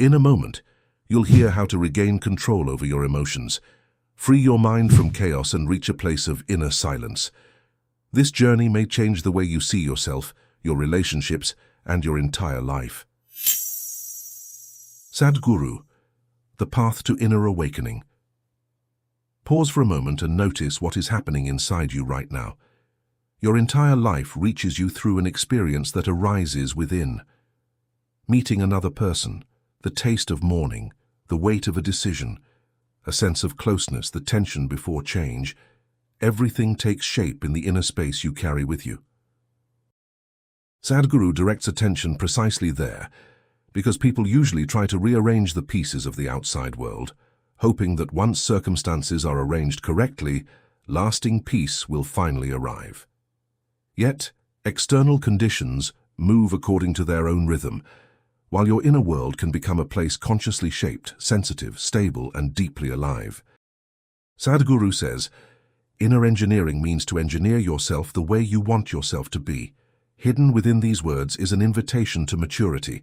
In a moment, you'll hear how to regain control over your emotions, free your mind from chaos and reach a place of inner silence. This journey may change the way you see yourself, your relationships, and your entire life. Sadhguru, the path to inner awakening. Pause for a moment and notice what is happening inside you right now. Your entire life reaches you through an experience that arises within. Meeting another person, the taste of morning, the weight of a decision, a sense of closeness, the tension before change, everything takes shape in the inner space you carry with you. Sadhguru directs attention precisely there, because people usually try to rearrange the pieces of the outside world, hoping that once circumstances are arranged correctly, lasting peace will finally arrive. Yet, external conditions move according to their own rhythm, while your inner world can become a place consciously shaped, sensitive, stable, and deeply alive. Sadhguru says, inner engineering means to engineer yourself the way you want yourself to be. Hidden within these words is an invitation to maturity.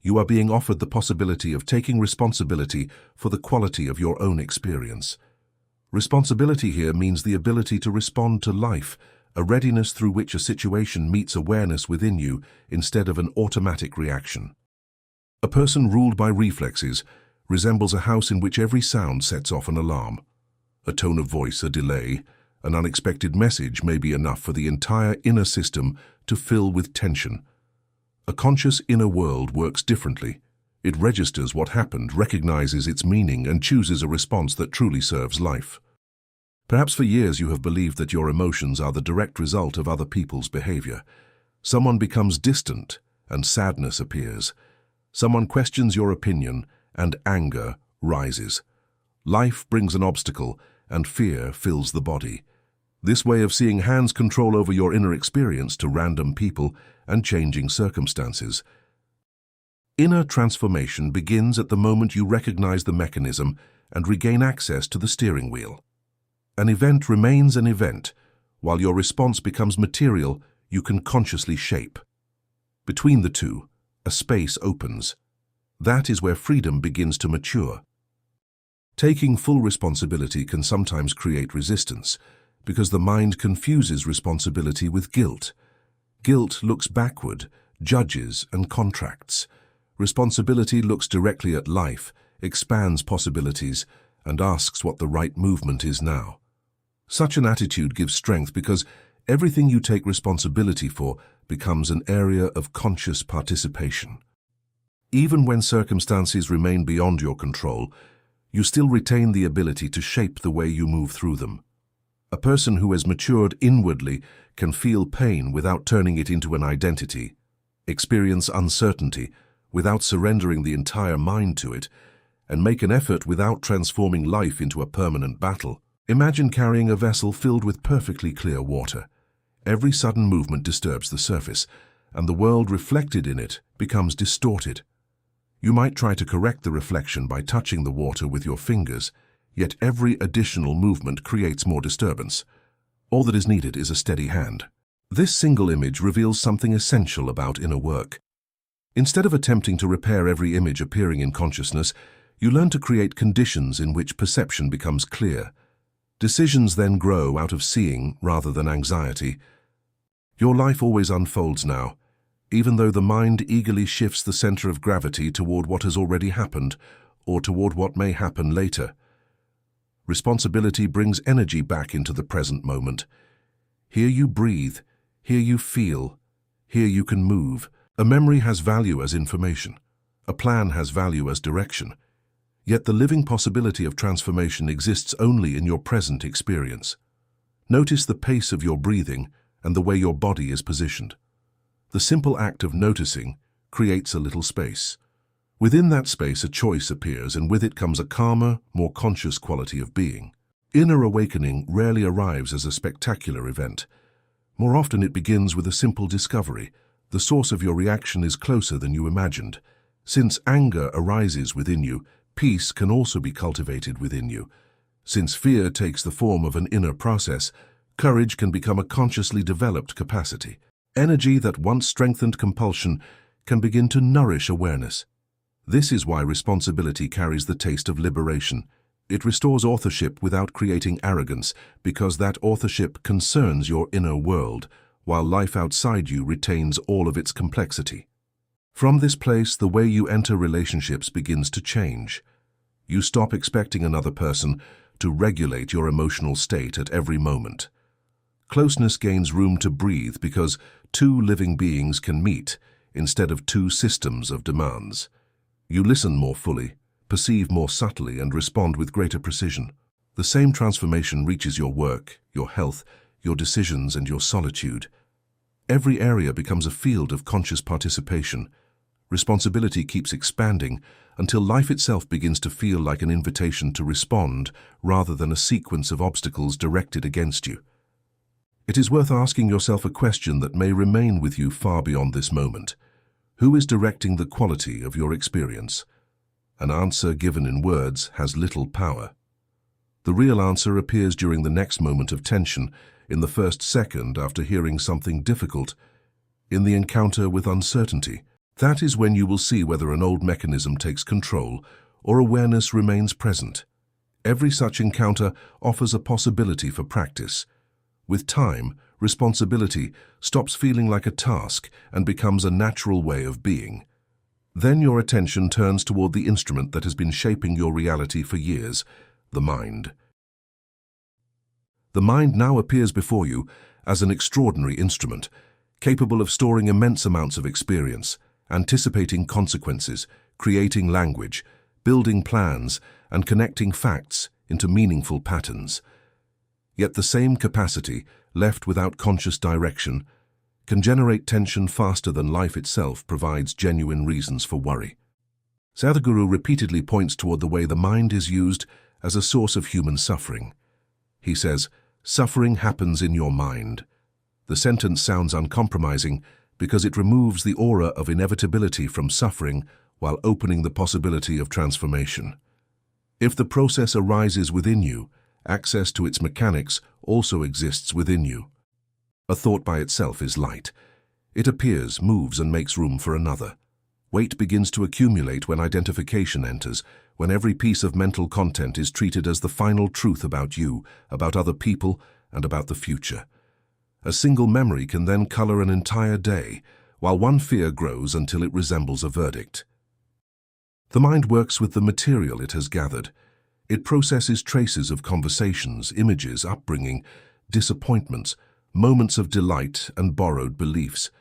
You are being offered the possibility of taking responsibility for the quality of your own experience. Responsibility here means the ability to respond to life, a readiness through which a situation meets awareness within you instead of an automatic reaction. A person ruled by reflexes resembles a house in which every sound sets off an alarm. A tone of voice, a delay, an unexpected message may be enough for the entire inner system to fill with tension. A conscious inner world works differently. It registers what happened, recognizes its meaning, and chooses a response that truly serves life. Perhaps for years you have believed that your emotions are the direct result of other people's behavior. Someone becomes distant, and sadness appears. Someone questions your opinion, and anger rises. Life brings an obstacle, and fear fills the body. This way of seeing hands control over your inner experience to random people and changing circumstances. Inner transformation begins at the moment you recognize the mechanism and regain access to the steering wheel. An event remains an event, while your response becomes material you can consciously shape. Between the two, a space opens. That is where freedom begins to mature. Taking full responsibility can sometimes create resistance, because the mind confuses responsibility with guilt. Guilt looks backward, judges, and contracts. Responsibility looks directly at life, expands possibilities, and asks what the right movement is now. Such an attitude gives strength because everything you take responsibility for becomes an area of conscious participation. Even when circumstances remain beyond your control, you still retain the ability to shape the way you move through them. A person who has matured inwardly can feel pain without turning it into an identity, experience uncertainty without surrendering the entire mind to it, and make an effort without transforming life into a permanent battle. Imagine carrying a vessel filled with perfectly clear water. Every sudden movement disturbs the surface, and the world reflected in it becomes distorted. You might try to correct the reflection by touching the water with your fingers, yet every additional movement creates more disturbance. All that is needed is a steady hand. This single image reveals something essential about inner work. Instead of attempting to repair every image appearing in consciousness, you learn to create conditions in which perception becomes clear. Decisions then grow out of seeing rather than anxiety. Your life always unfolds now, even though the mind eagerly shifts the center of gravity toward what has already happened or toward what may happen later. Responsibility brings energy back into the present moment. Here you breathe, here you feel, here you can move. A memory has value as information. A plan has value as direction. Yet the living possibility of transformation exists only in your present experience. Notice the pace of your breathing and the way your body is positioned. The simple act of noticing creates a little space. Within that space, a choice appears, and with it comes a calmer, more conscious quality of being. Inner awakening rarely arrives as a spectacular event. More often it begins with a simple discovery. The source of your reaction is closer than you imagined. Since anger arises within you, peace can also be cultivated within you. Since fear takes the form of an inner process, courage can become a consciously developed capacity. Energy that once strengthened compulsion can begin to nourish awareness. This is why responsibility carries the taste of liberation. It restores authorship without creating arrogance, because that authorship concerns your inner world, while life outside you retains all of its complexity. From this place, the way you enter relationships begins to change. You stop expecting another person to regulate your emotional state at every moment. Closeness gains room to breathe because two living beings can meet instead of two systems of demands. You listen more fully, perceive more subtly, and respond with greater precision. The same transformation reaches your work, your health, your decisions, and your solitude. Every area becomes a field of conscious participation. Responsibility keeps expanding until life itself begins to feel like an invitation to respond rather than a sequence of obstacles directed against you. It is worth asking yourself a question that may remain with you far beyond this moment. Who is directing the quality of your experience? An answer given in words has little power. The real answer appears during the next moment of tension, in the first second after hearing something difficult, in the encounter with uncertainty. That is when you will see whether an old mechanism takes control or awareness remains present. Every such encounter offers a possibility for practice. With time, responsibility stops feeling like a task and becomes a natural way of being. Then your attention turns toward the instrument that has been shaping your reality for years, the mind. The mind now appears before you as an extraordinary instrument, capable of storing immense amounts of experience, anticipating consequences, creating language, building plans, and connecting facts into meaningful patterns. Yet the same capacity, left without conscious direction, can generate tension faster than life itself provides genuine reasons for worry. Sadhguru repeatedly points toward the way the mind is used as a source of human suffering. He says, "Suffering happens in your mind." The sentence sounds uncompromising because it removes the aura of inevitability from suffering while opening the possibility of transformation. If the process arises within you, access to its mechanics also exists within you. A thought by itself is light. It appears, moves, and makes room for another. Weight begins to accumulate when identification enters, when every piece of mental content is treated as the final truth about you, about other people, and about the future. A single memory can then color an entire day, while one fear grows until it resembles a verdict. The mind works with the material it has gathered. It processes traces of conversations, images, upbringing, disappointments, moments of delight, and borrowed beliefs.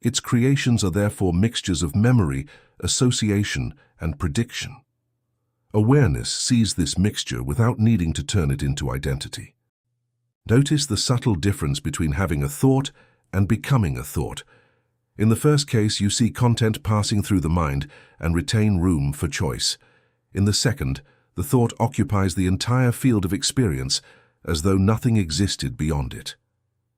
Its creations are therefore mixtures of memory, association, and prediction. Awareness sees this mixture without needing to turn it into identity. Notice the subtle difference between having a thought and becoming a thought. In the first case, you see content passing through the mind and retain room for choice. In the second, the thought occupies the entire field of experience as though nothing existed beyond it.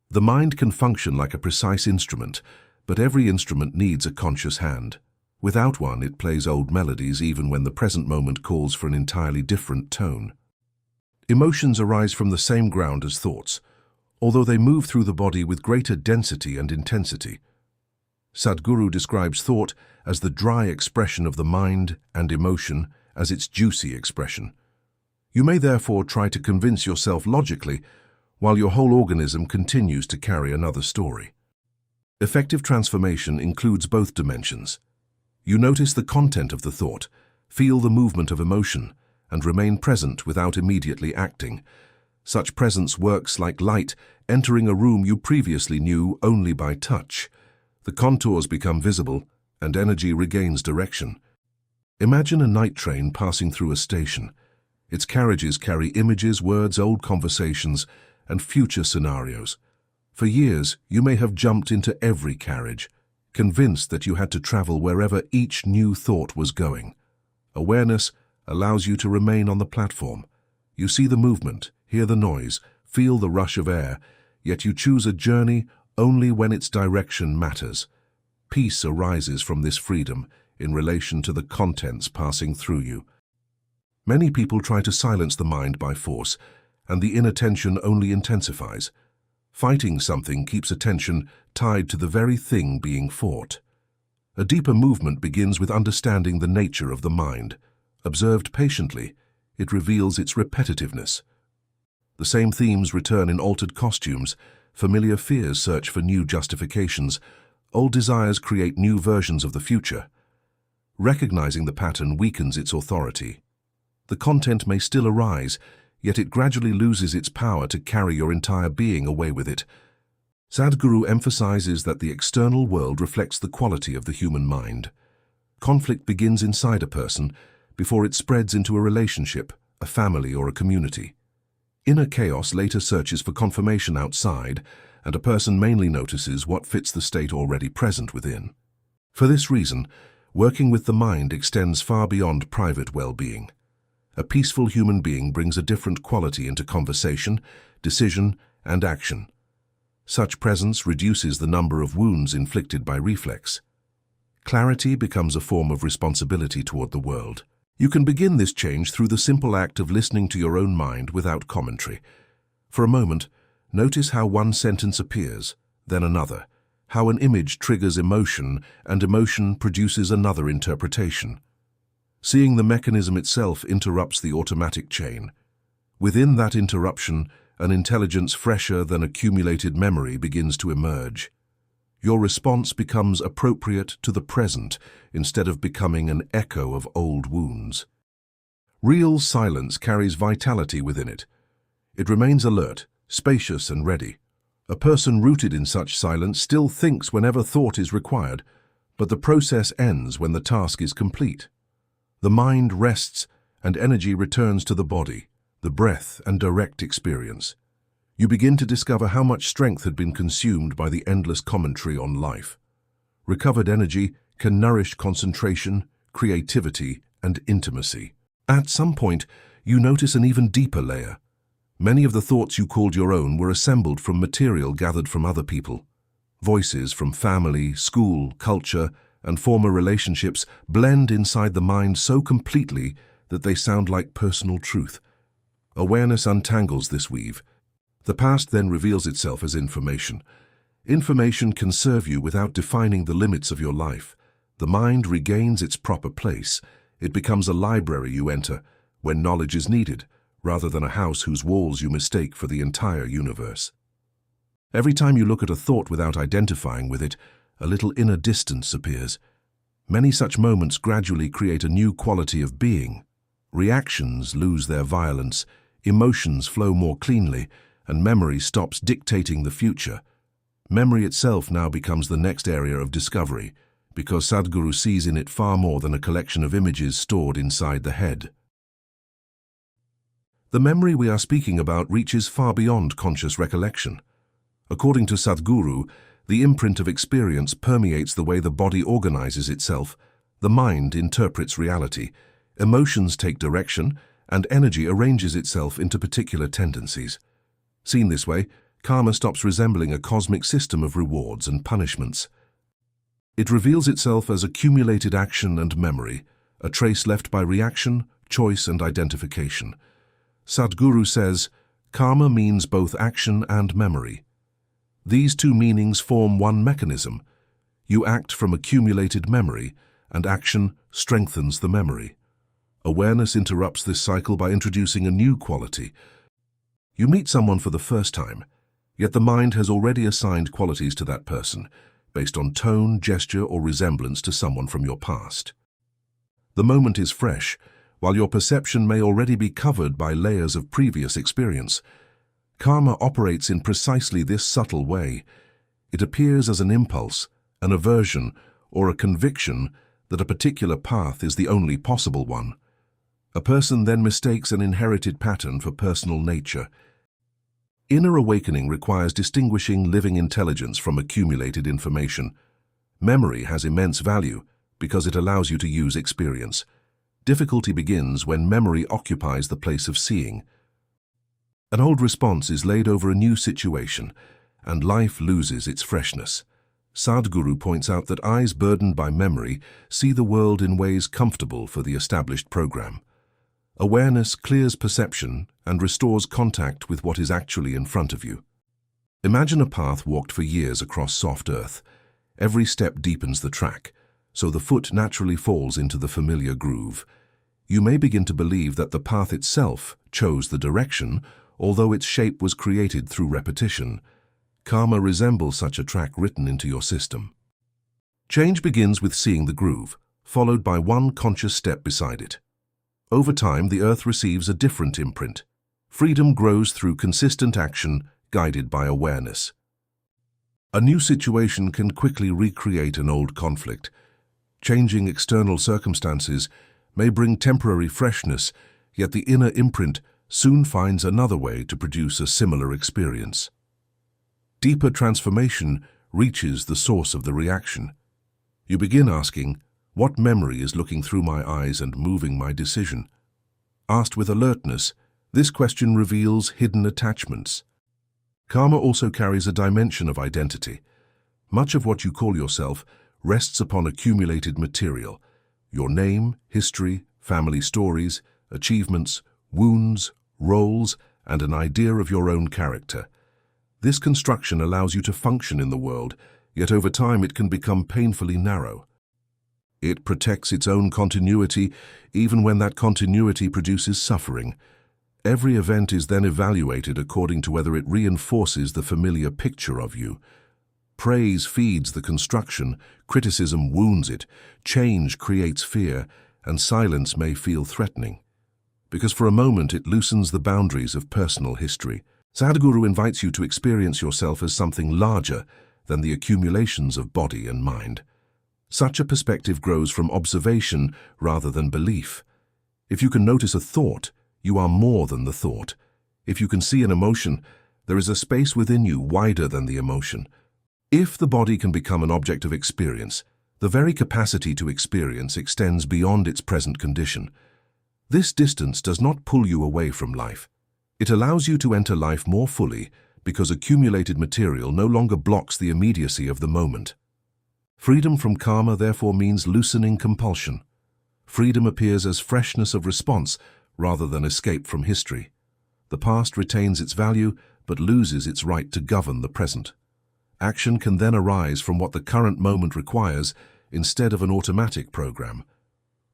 The mind can function like a precise instrument, but every instrument needs a conscious hand. Without one, it plays old melodies even when the present moment calls for an entirely different tone. Emotions arise from the same ground as thoughts, although they move through the body with greater density and intensity. Sadhguru describes thought as the dry expression of the mind and emotion as its juicy expression. You may therefore try to convince yourself logically, while your whole organism continues to carry another story. Effective transformation includes both dimensions. You notice the content of the thought, feel the movement of emotion, and remain present without immediately acting. Such presence works like light entering a room you previously knew only by touch. The contours become visible, and energy regains direction. Imagine a night train passing through a station. Its carriages carry images, words, old conversations, and future scenarios. For years, you may have jumped into every carriage, convinced that you had to travel wherever each new thought was going. Awareness allows you to remain on the platform. You see the movement, hear the noise, feel the rush of air, yet you choose a journey only when its direction matters. Peace arises from this freedom in relation to the contents passing through you. Many people try to silence the mind by force, and the inattention only intensifies. Fighting something keeps attention tied to the very thing being fought. A deeper movement begins with understanding the nature of the mind. Observed patiently, it reveals its repetitiveness. The same themes return in altered costumes. Familiar fears search for new justifications. Old desires create new versions of the future. Recognizing the pattern weakens its authority. The content may still arise, yet it gradually loses its power to carry your entire being away with it. Sadhguru emphasizes that the external world reflects the quality of the human mind. Conflict begins inside a person before it spreads into a relationship, a family, or a community. Inner chaos later searches for confirmation outside, and a person mainly notices what fits the state already present within. For this reason, working with the mind extends far beyond private well-being. A peaceful human being brings a different quality into conversation, decision, and action. Such presence reduces the number of wounds inflicted by reflex. Clarity becomes a form of responsibility toward the world. You can begin this change through the simple act of listening to your own mind without commentary. For a moment, notice how one sentence appears, then another, how an image triggers emotion, and emotion produces another interpretation. Seeing the mechanism itself interrupts the automatic chain. Within that interruption, an intelligence fresher than accumulated memory begins to emerge. Your response becomes appropriate to the present instead of becoming an echo of old wounds. Real silence carries vitality within it. It remains alert, spacious, and ready. A person rooted in such silence still thinks whenever thought is required, but the process ends when the task is complete. The mind rests and energy returns to the body, the breath, and direct experience. You begin to discover how much strength had been consumed by the endless commentary on life. Recovered energy can nourish concentration, creativity, and intimacy. At some point, you notice an even deeper layer. Many of the thoughts you called your own were assembled from material gathered from other people. Voices from family, school, culture, and former relationships blend inside the mind so completely that they sound like personal truth. Awareness untangles this weave. The past then reveals itself as information. Information can serve you without defining the limits of your life. The mind regains its proper place. It becomes a library you enter when knowledge is needed, rather than a house whose walls you mistake for the entire universe. Every time you look at a thought without identifying with it, a little inner distance appears. Many such moments gradually create a new quality of being. Reactions lose their violence, emotions flow more cleanly, and memory stops dictating the future. Memory itself now becomes the next area of discovery, because Sadhguru sees in it far more than a collection of images stored inside the head. The memory we are speaking about reaches far beyond conscious recollection. According to Sadhguru, the imprint of experience permeates the way the body organizes itself, the mind interprets reality, emotions take direction, and energy arranges itself into particular tendencies. Seen this way, karma stops resembling a cosmic system of rewards and punishments. It reveals itself as accumulated action and memory, a trace left by reaction, choice, and identification. Sadhguru says, karma means both action and memory. These two meanings form one mechanism. You act from accumulated memory, and action strengthens the memory. Awareness interrupts this cycle by introducing a new quality. You meet someone for the first time, yet the mind has already assigned qualities to that person, based on tone, gesture, or resemblance to someone from your past. The moment is fresh, while your perception may already be covered by layers of previous experience. Karma operates in precisely this subtle way. It appears as an impulse, an aversion, or a conviction that a particular path is the only possible one. A person then mistakes an inherited pattern for personal nature. Inner awakening requires distinguishing living intelligence from accumulated information. Memory has immense value because it allows you to use experience. Difficulty begins when memory occupies the place of seeing. An old response is laid over a new situation, and life loses its freshness. Sadhguru points out that eyes burdened by memory see the world in ways comfortable for the established program. Awareness clears perception and restores contact with what is actually in front of you. Imagine a path walked for years across soft earth. Every step deepens the track. so the foot naturally falls into the familiar groove. You may begin to believe that the path itself chose the direction, although its shape was created through repetition. Karma resembles such a track written into your system. Change begins with seeing the groove, followed by one conscious step beside it. Over time, the earth receives a different imprint. Freedom grows through consistent action, guided by awareness. A new situation can quickly recreate an old conflict. Changing external circumstances may bring temporary freshness, yet the inner imprint soon finds another way to produce a similar experience. Deeper transformation reaches the source of the reaction. You begin asking, what memory is looking through my eyes and moving my decision? Asked with alertness, this question reveals hidden attachments. Karma also carries a dimension of identity. Much of what you call yourself rests upon accumulated material. Your name, history, family stories, achievements, wounds, roles, and an idea of your own character. This construction allows you to function in the world, yet over time it can become painfully narrow. It protects its own continuity, even when that continuity produces suffering. Every event is then evaluated according to whether it reinforces the familiar picture of you. Praise feeds the construction, criticism wounds it, change creates fear, and silence may feel threatening. Because for a moment it loosens the boundaries of personal history. Sadhguru invites you to experience yourself as something larger than the accumulations of body and mind. Such a perspective grows from observation rather than belief. If you can notice a thought, you are more than the thought. If you can see an emotion, there is a space within you wider than the emotion. If the body can become an object of experience, the very capacity to experience extends beyond its present condition. This distance does not pull you away from life. It allows you to enter life more fully because accumulated material no longer blocks the immediacy of the moment. Freedom from karma therefore means loosening compulsion. Freedom appears as freshness of response rather than escape from history. The past retains its value but loses its right to govern the present. Action can then arise from what the current moment requires instead of an automatic program.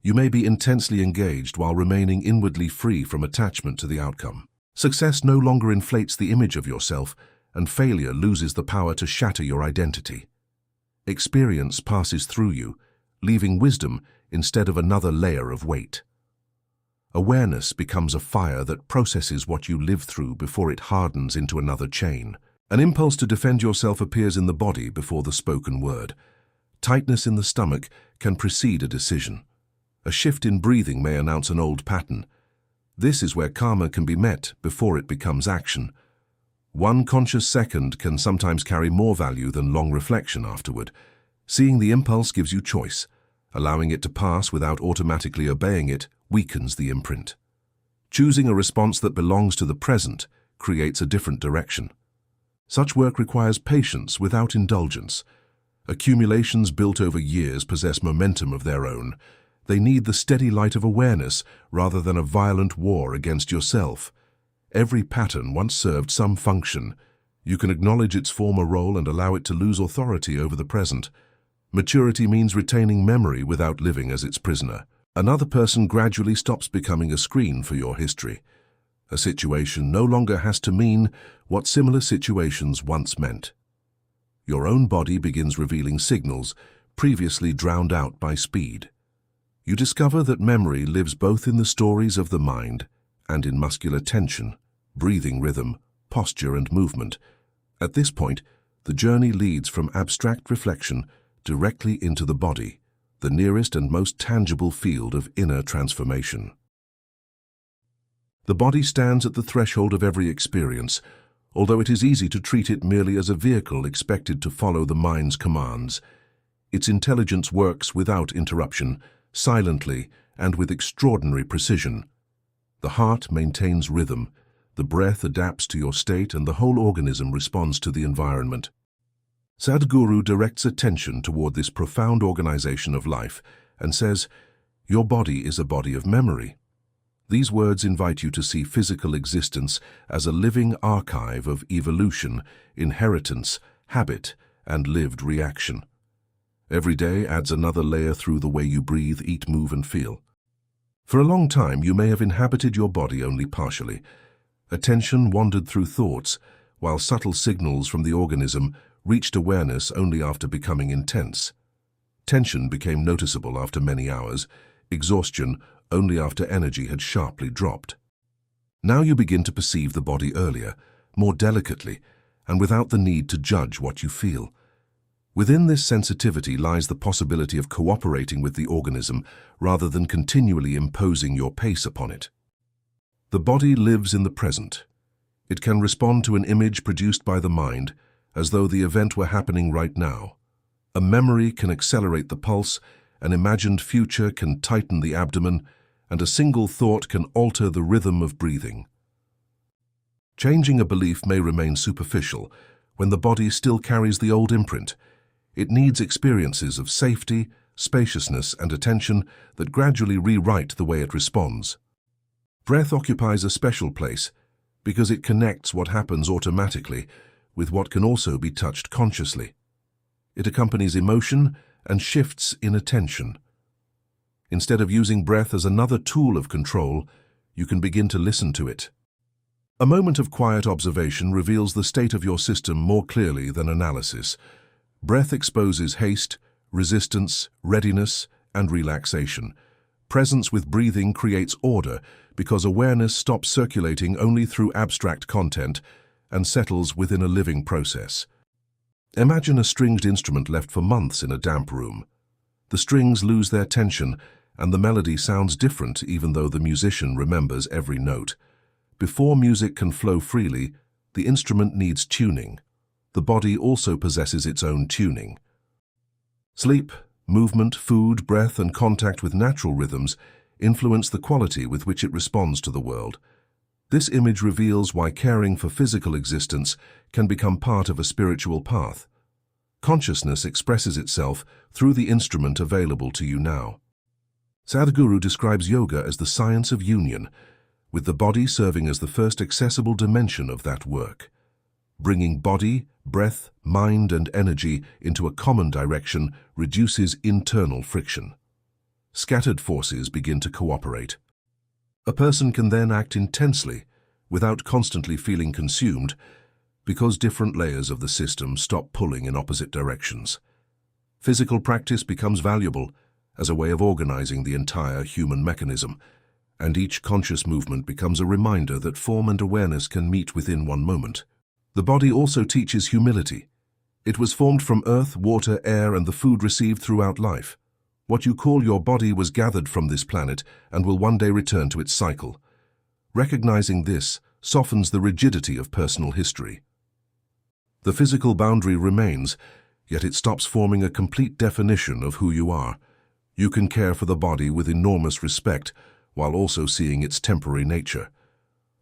You may be intensely engaged while remaining inwardly free from attachment to the outcome. Success no longer inflates the image of yourself, and failure loses the power to shatter your identity. Experience passes through you, leaving wisdom instead of another layer of weight. Awareness becomes a fire that processes what you live through before it hardens into another chain. An impulse to defend yourself appears in the body before the spoken word. Tightness in the stomach can precede a decision. A shift in breathing may announce an old pattern. This is where karma can be met before it becomes action. One conscious second can sometimes carry more value than long reflection afterward. Seeing the impulse gives you choice. Allowing it to pass without automatically obeying it weakens the imprint. Choosing a response that belongs to the present creates a different direction. Such work requires patience without indulgence. Accumulations built over years possess momentum of their own. They need the steady light of awareness rather than a violent war against yourself. Every pattern once served some function. You can acknowledge its former role and allow it to lose authority over the present. Maturity means retaining memory without living as its prisoner. Another person gradually stops becoming a screen for your history. A situation no longer has to mean what similar situations once meant. Your own body begins revealing signals previously drowned out by speed. You discover that memory lives both in the stories of the mind and in muscular tension, breathing rhythm, posture and movement. At this point, the journey leads from abstract reflection directly into the body, the nearest and most tangible field of inner transformation. The body stands at the threshold of every experience, although it is easy to treat it merely as a vehicle expected to follow the mind's commands. Its intelligence works without interruption, silently and with extraordinary precision. The heart maintains rhythm, the breath adapts to your state, and the whole organism responds to the environment. Sadhguru directs attention toward this profound organization of life and says, "Your body is a body of memory." These words invite you to see physical existence as a living archive of evolution, inheritance, habit, and lived reaction. Every day adds another layer through the way you breathe, eat, move, and feel. For a long time, you may have inhabited your body only partially. Attention wandered through thoughts, while subtle signals from the organism reached awareness only after becoming intense. Tension became noticeable after many hours, exhaustion only after energy had sharply dropped. Now you begin to perceive the body earlier, more delicately, and without the need to judge what you feel. Within this sensitivity lies the possibility of cooperating with the organism rather than continually imposing your pace upon it. The body lives in the present. It can respond to an image produced by the mind as though the event were happening right now. A memory can accelerate the pulse, an imagined future can tighten the abdomen, and a single thought can alter the rhythm of breathing. Changing a belief may remain superficial when the body still carries the old imprint. It needs experiences of safety, spaciousness, and attention that gradually rewrite the way it responds. Breath occupies a special place because it connects what happens automatically with what can also be touched consciously. It accompanies emotion and shifts in attention. Instead of using breath as another tool of control, you can begin to listen to it. A moment of quiet observation reveals the state of your system more clearly than analysis. Breath exposes haste, resistance, readiness, and relaxation. Presence with breathing creates order because awareness stops circulating only through abstract content and settles within a living process. Imagine a stringed instrument left for months in a damp room. The strings lose their tension and the melody sounds different even though the musician remembers every note. Before music can flow freely, the instrument needs tuning. The body also possesses its own tuning. Sleep, movement, food, breath, and contact with natural rhythms influence the quality with which it responds to the world. This image reveals why caring for physical existence can become part of a spiritual path. Consciousness expresses itself through the instrument available to you now. Sadhguru describes yoga as the science of union, with the body serving as the first accessible dimension of that work. Bringing body, breath, mind, and energy into a common direction reduces internal friction. Scattered forces begin to cooperate. A person can then act intensely, without constantly feeling consumed, because different layers of the system stop pulling in opposite directions. Physical practice becomes valuable as a way of organizing the entire human mechanism, and each conscious movement becomes a reminder that form and awareness can meet within one moment. The body also teaches humility. It was formed from earth, water, air, and the food received throughout life. What you call your body was gathered from this planet and will one day return to its cycle. Recognizing this softens the rigidity of personal history. The physical boundary remains, yet it stops forming a complete definition of who you are. You can care for the body with enormous respect while also seeing its temporary nature.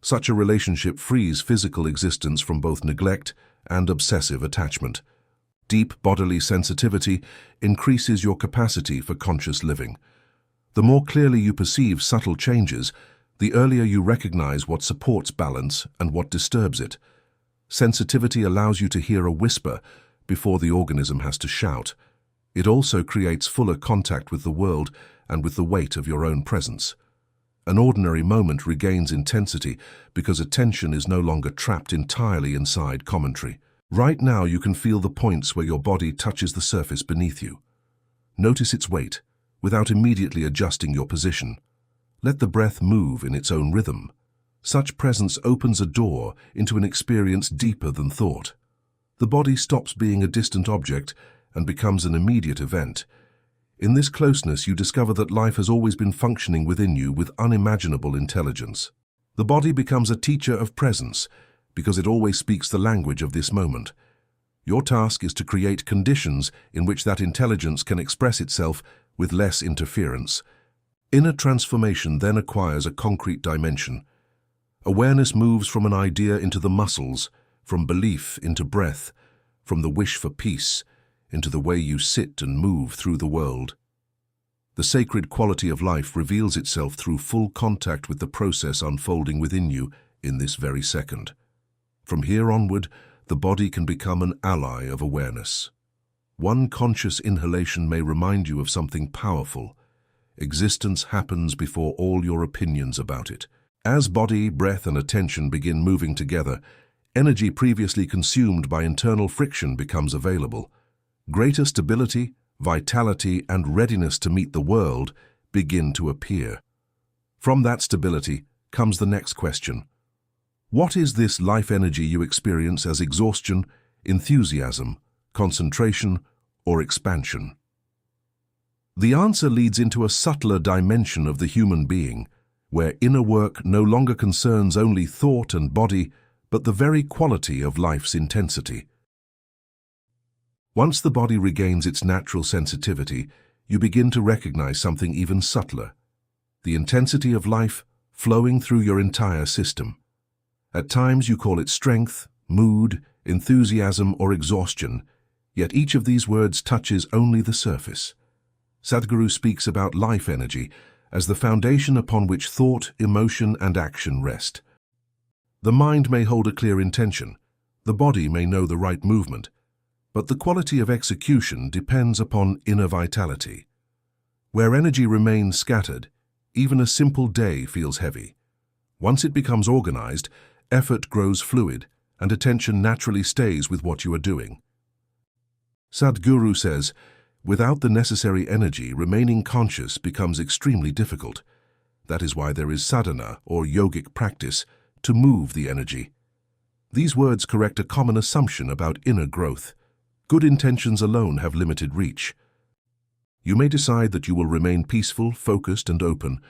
Such a relationship frees physical existence from both neglect and obsessive attachment. Deep bodily sensitivity increases your capacity for conscious living. The more clearly you perceive subtle changes, the earlier you recognize what supports balance and what disturbs it. Sensitivity allows you to hear a whisper before the organism has to shout. It also creates fuller contact with the world and with the weight of your own presence. An ordinary moment regains intensity because attention is no longer trapped entirely inside commentary. Right now you can feel the points where your body touches the surface beneath you. Notice its weight, without immediately adjusting your position. Let the breath move in its own rhythm. Such presence opens a door into an experience deeper than thought. The body stops being a distant object and becomes an immediate event. In this closeness, you discover that life has always been functioning within you with unimaginable intelligence. The body becomes a teacher of presence because it always speaks the language of this moment. Your task is to create conditions in which that intelligence can express itself with less interference. Inner transformation then acquires a concrete dimension. Awareness moves from an idea into the muscles, from belief into breath, from the wish for peace into the way you sit and move through the world. The sacred quality of life reveals itself through full contact with the process unfolding within you in this very second. From here onward, the body can become an ally of awareness. One conscious inhalation may remind you of something powerful. Existence happens before all your opinions about it. As body, breath, and attention begin moving together, energy previously consumed by internal friction becomes available. Greater stability, vitality, and readiness to meet the world begin to appear. From that stability comes the next question. What is this life energy you experience as exhaustion, enthusiasm, concentration, or expansion? The answer leads into a subtler dimension of the human being, where inner work no longer concerns only thought and body, but the very quality of life's intensity. Once the body regains its natural sensitivity, you begin to recognize something even subtler: the intensity of life flowing through your entire system. At times you call it strength, mood, enthusiasm, or exhaustion, yet each of these words touches only the surface. Sadhguru speaks about life energy as the foundation upon which thought, emotion, and action rest. The mind may hold a clear intention, the body may know the right movement, but the quality of execution depends upon inner vitality. Where energy remains scattered, even a simple day feels heavy. Once it becomes organized, effort grows fluid, and attention naturally stays with what you are doing. Sadhguru says, without the necessary energy, remaining conscious becomes extremely difficult. That is why there is sadhana, or yogic practice, to move the energy. These words correct a common assumption about inner growth. Good intentions alone have limited reach. You may decide that you will remain peaceful, focused, and open,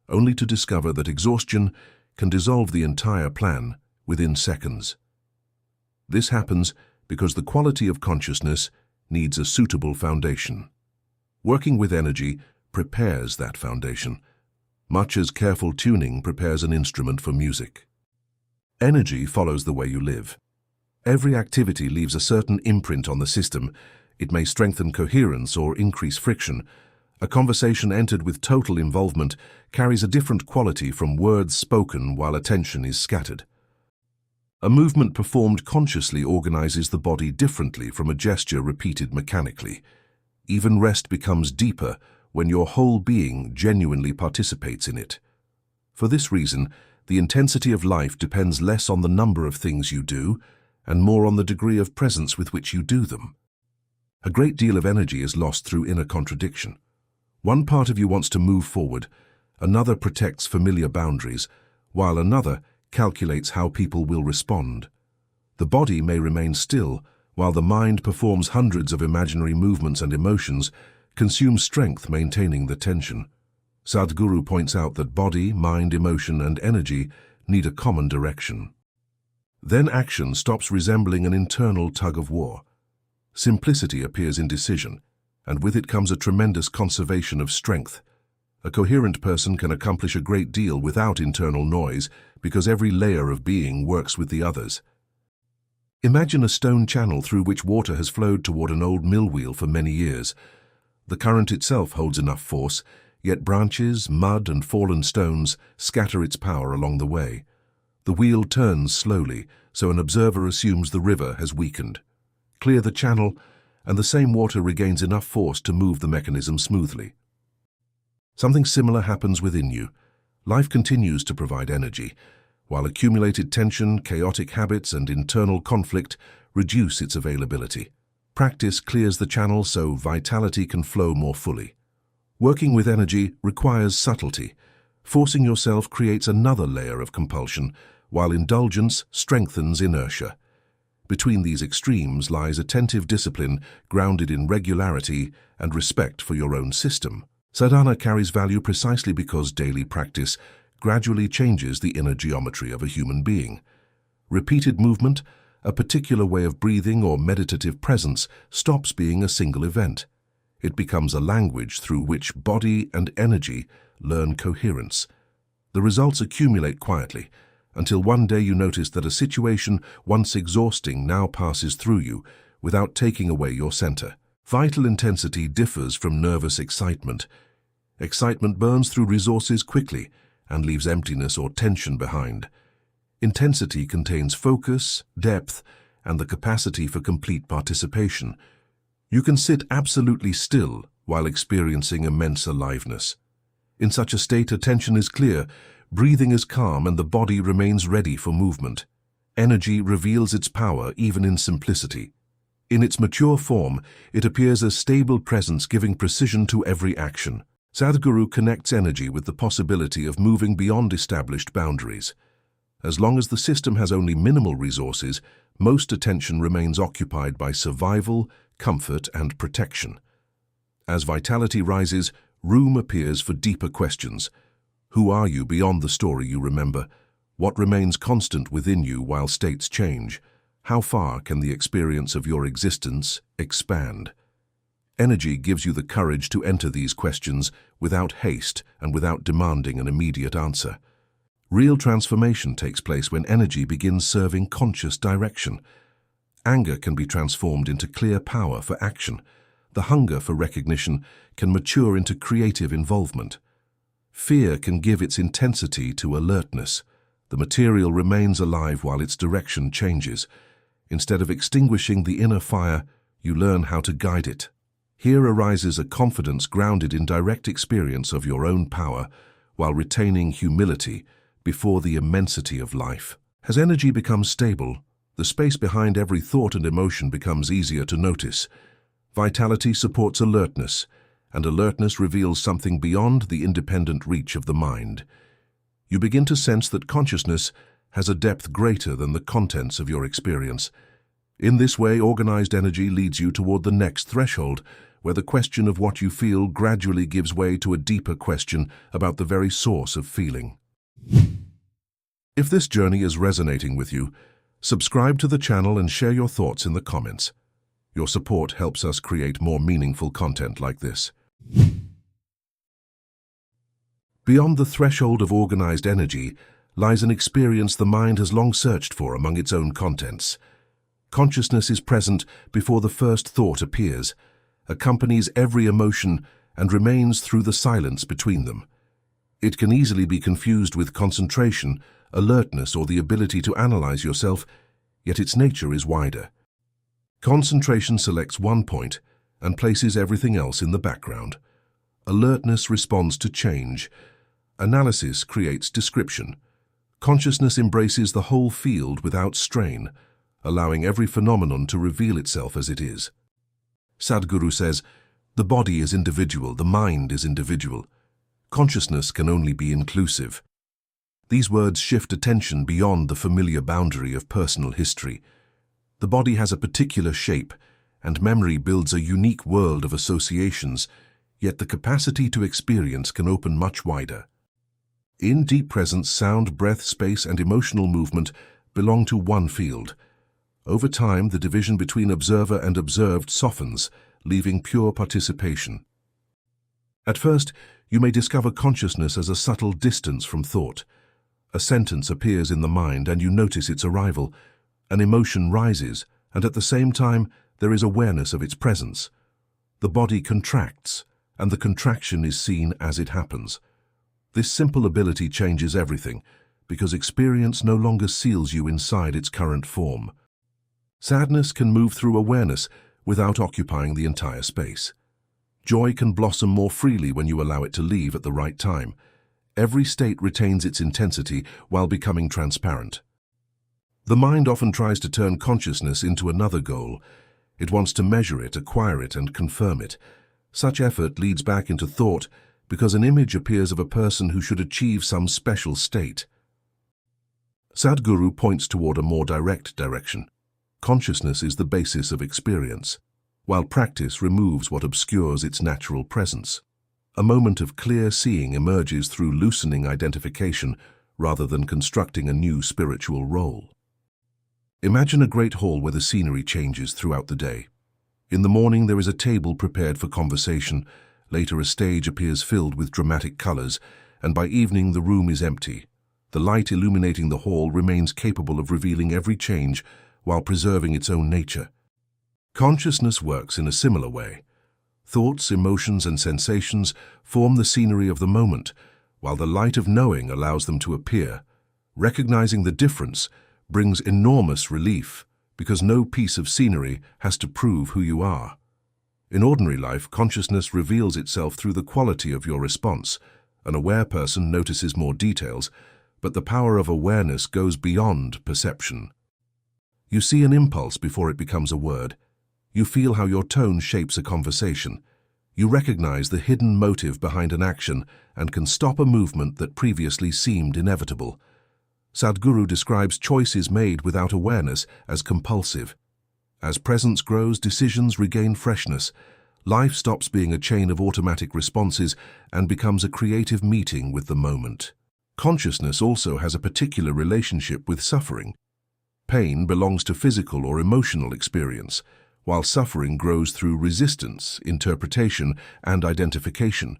only to discover that exhaustion can dissolve the entire plan within seconds. This happens because the quality of consciousness needs a suitable foundation. Working with energy prepares that foundation, much as careful tuning prepares an instrument for music. Energy follows the way you live. Every activity leaves a certain imprint on the system. It may strengthen coherence or increase friction. A conversation entered with total involvement carries a different quality from words spoken while attention is scattered. A movement performed consciously organizes the body differently from a gesture repeated mechanically. Even rest becomes deeper when your whole being genuinely participates in it. For this reason, the intensity of life depends less on the number of things you do and more on the degree of presence with which you do them. A great deal of energy is lost through inner contradiction. One part of you wants to move forward, another protects familiar boundaries, while another calculates how people will respond. The body may remain still, while the mind performs hundreds of imaginary movements and emotions, consumes strength maintaining the tension. Sadhguru points out that body, mind, emotion, and energy need a common direction. Then action stops resembling an internal tug-of-war. Simplicity appears in decision, and with it comes a tremendous conservation of strength. A coherent person can accomplish a great deal without internal noise because every layer of being works with the others. Imagine a stone channel through which water has flowed toward an old mill wheel for many years. The current itself holds enough force, yet branches, mud, and fallen stones scatter its power along the way. The wheel turns slowly, so an observer assumes the river has weakened. Clear the channel, and the same water regains enough force to move the mechanism smoothly. Something similar happens within you. Life continues to provide energy, while accumulated tension, chaotic habits, and internal conflict reduce its availability. Practice clears the channel so vitality can flow more fully. Working with energy requires subtlety. Forcing yourself creates another layer of compulsion, while indulgence strengthens inertia. Between these extremes lies attentive discipline grounded in regularity and respect for your own system. Sadhana carries value precisely because daily practice gradually changes the inner geometry of a human being. Repeated movement, a particular way of breathing or meditative presence stops being a single event. It becomes a language through which body and energy learn coherence. The results accumulate quietly, until one day you notice that a situation once exhausting now passes through you without taking away your center. Vital intensity differs from nervous excitement. Excitement burns through resources quickly and leaves emptiness or tension behind. Intensity contains focus, depth, and the capacity for complete participation. You can sit absolutely still while experiencing immense aliveness. In such a state, attention is clear, breathing is calm, and the body remains ready for movement. Energy reveals its power even in simplicity. In its mature form, it appears as stable presence giving precision to every action. Sadhguru connects energy with the possibility of moving beyond established boundaries. As long as the system has only minimal resources, most attention remains occupied by survival, comfort, and protection. As vitality rises, room appears for deeper questions. Who are you beyond the story you remember? What remains constant within you while states change? How far can the experience of your existence expand? Energy gives you the courage to enter these questions without haste and without demanding an immediate answer. Real transformation takes place when energy begins serving conscious direction. Anger can be transformed into clear power for action. The hunger for recognition can mature into creative involvement. Fear can give its intensity to alertness. The material remains alive while its direction changes. Instead of extinguishing the inner fire, you learn how to guide it. Here arises a confidence grounded in direct experience of your own power, while retaining humility before the immensity of life. As energy becomes stable, the space behind every thought and emotion becomes easier to notice. Vitality supports alertness, and alertness reveals something beyond the independent reach of the mind. You begin to sense that consciousness has a depth greater than the contents of your experience. In this way, organized energy leads you toward the next threshold, where the question of what you feel gradually gives way to a deeper question about the very source of feeling. If this journey is resonating with you, subscribe to the channel and share your thoughts in the comments. Your support helps us create more meaningful content like this. Beyond the threshold of organized energy lies an experience the mind has long searched for among its own contents. Consciousness is present before the first thought appears, accompanies every emotion, and remains through the silence between them. It can easily be confused with concentration, alertness, or the ability to analyze yourself, yet its nature is wider. Concentration selects one point and places everything else in the background. Alertness responds to change. Analysis creates description. Consciousness embraces the whole field without strain, allowing every phenomenon to reveal itself as it is. Sadhguru says, "The body is individual, the mind is individual. Consciousness can only be inclusive." These words shift attention beyond the familiar boundary of personal history. The body has a particular shape, and memory builds a unique world of associations, yet the capacity to experience can open much wider. In deep presence, sound, breath, space, and emotional movement belong to one field. Over time, the division between observer and observed softens, leaving pure participation. At first, you may discover consciousness as a subtle distance from thought. A sentence appears in the mind and you notice its arrival. An emotion rises, and at the same time, there is awareness of its presence. The body contracts, and the contraction is seen as it happens. This simple ability changes everything, because experience no longer seals you inside its current form. Sadness can move through awareness without occupying the entire space. Joy can blossom more freely when you allow it to leave at the right time. Every state retains its intensity while becoming transparent. The mind often tries to turn consciousness into another goal. It wants to measure it, acquire it, and confirm it. Such effort leads back into thought because an image appears of a person who should achieve some special state. Sadhguru points toward a more direct direction. Consciousness is the basis of experience, while practice removes what obscures its natural presence. A moment of clear seeing emerges through loosening identification rather than constructing a new spiritual role. Imagine a great hall where the scenery changes throughout the day. In the morning there is a table prepared for conversation, later a stage appears filled with dramatic colors, and by evening the room is empty. The light illuminating the hall remains capable of revealing every change while preserving its own nature. Consciousness works in a similar way. Thoughts, emotions, and sensations form the scenery of the moment, while the light of knowing allows them to appear. Recognizing the difference brings enormous relief, because no piece of scenery has to prove who you are. In ordinary life, consciousness reveals itself through the quality of your response. An aware person notices more details, but the power of awareness goes beyond perception. You see an impulse before it becomes a word. You feel how your tone shapes a conversation. You recognize the hidden motive behind an action and can stop a movement that previously seemed inevitable. Sadhguru describes choices made without awareness as compulsive. As presence grows, decisions regain freshness. Life stops being a chain of automatic responses and becomes a creative meeting with the moment. Consciousness also has a particular relationship with suffering. Pain belongs to physical or emotional experience, while suffering grows through resistance, interpretation, and identification.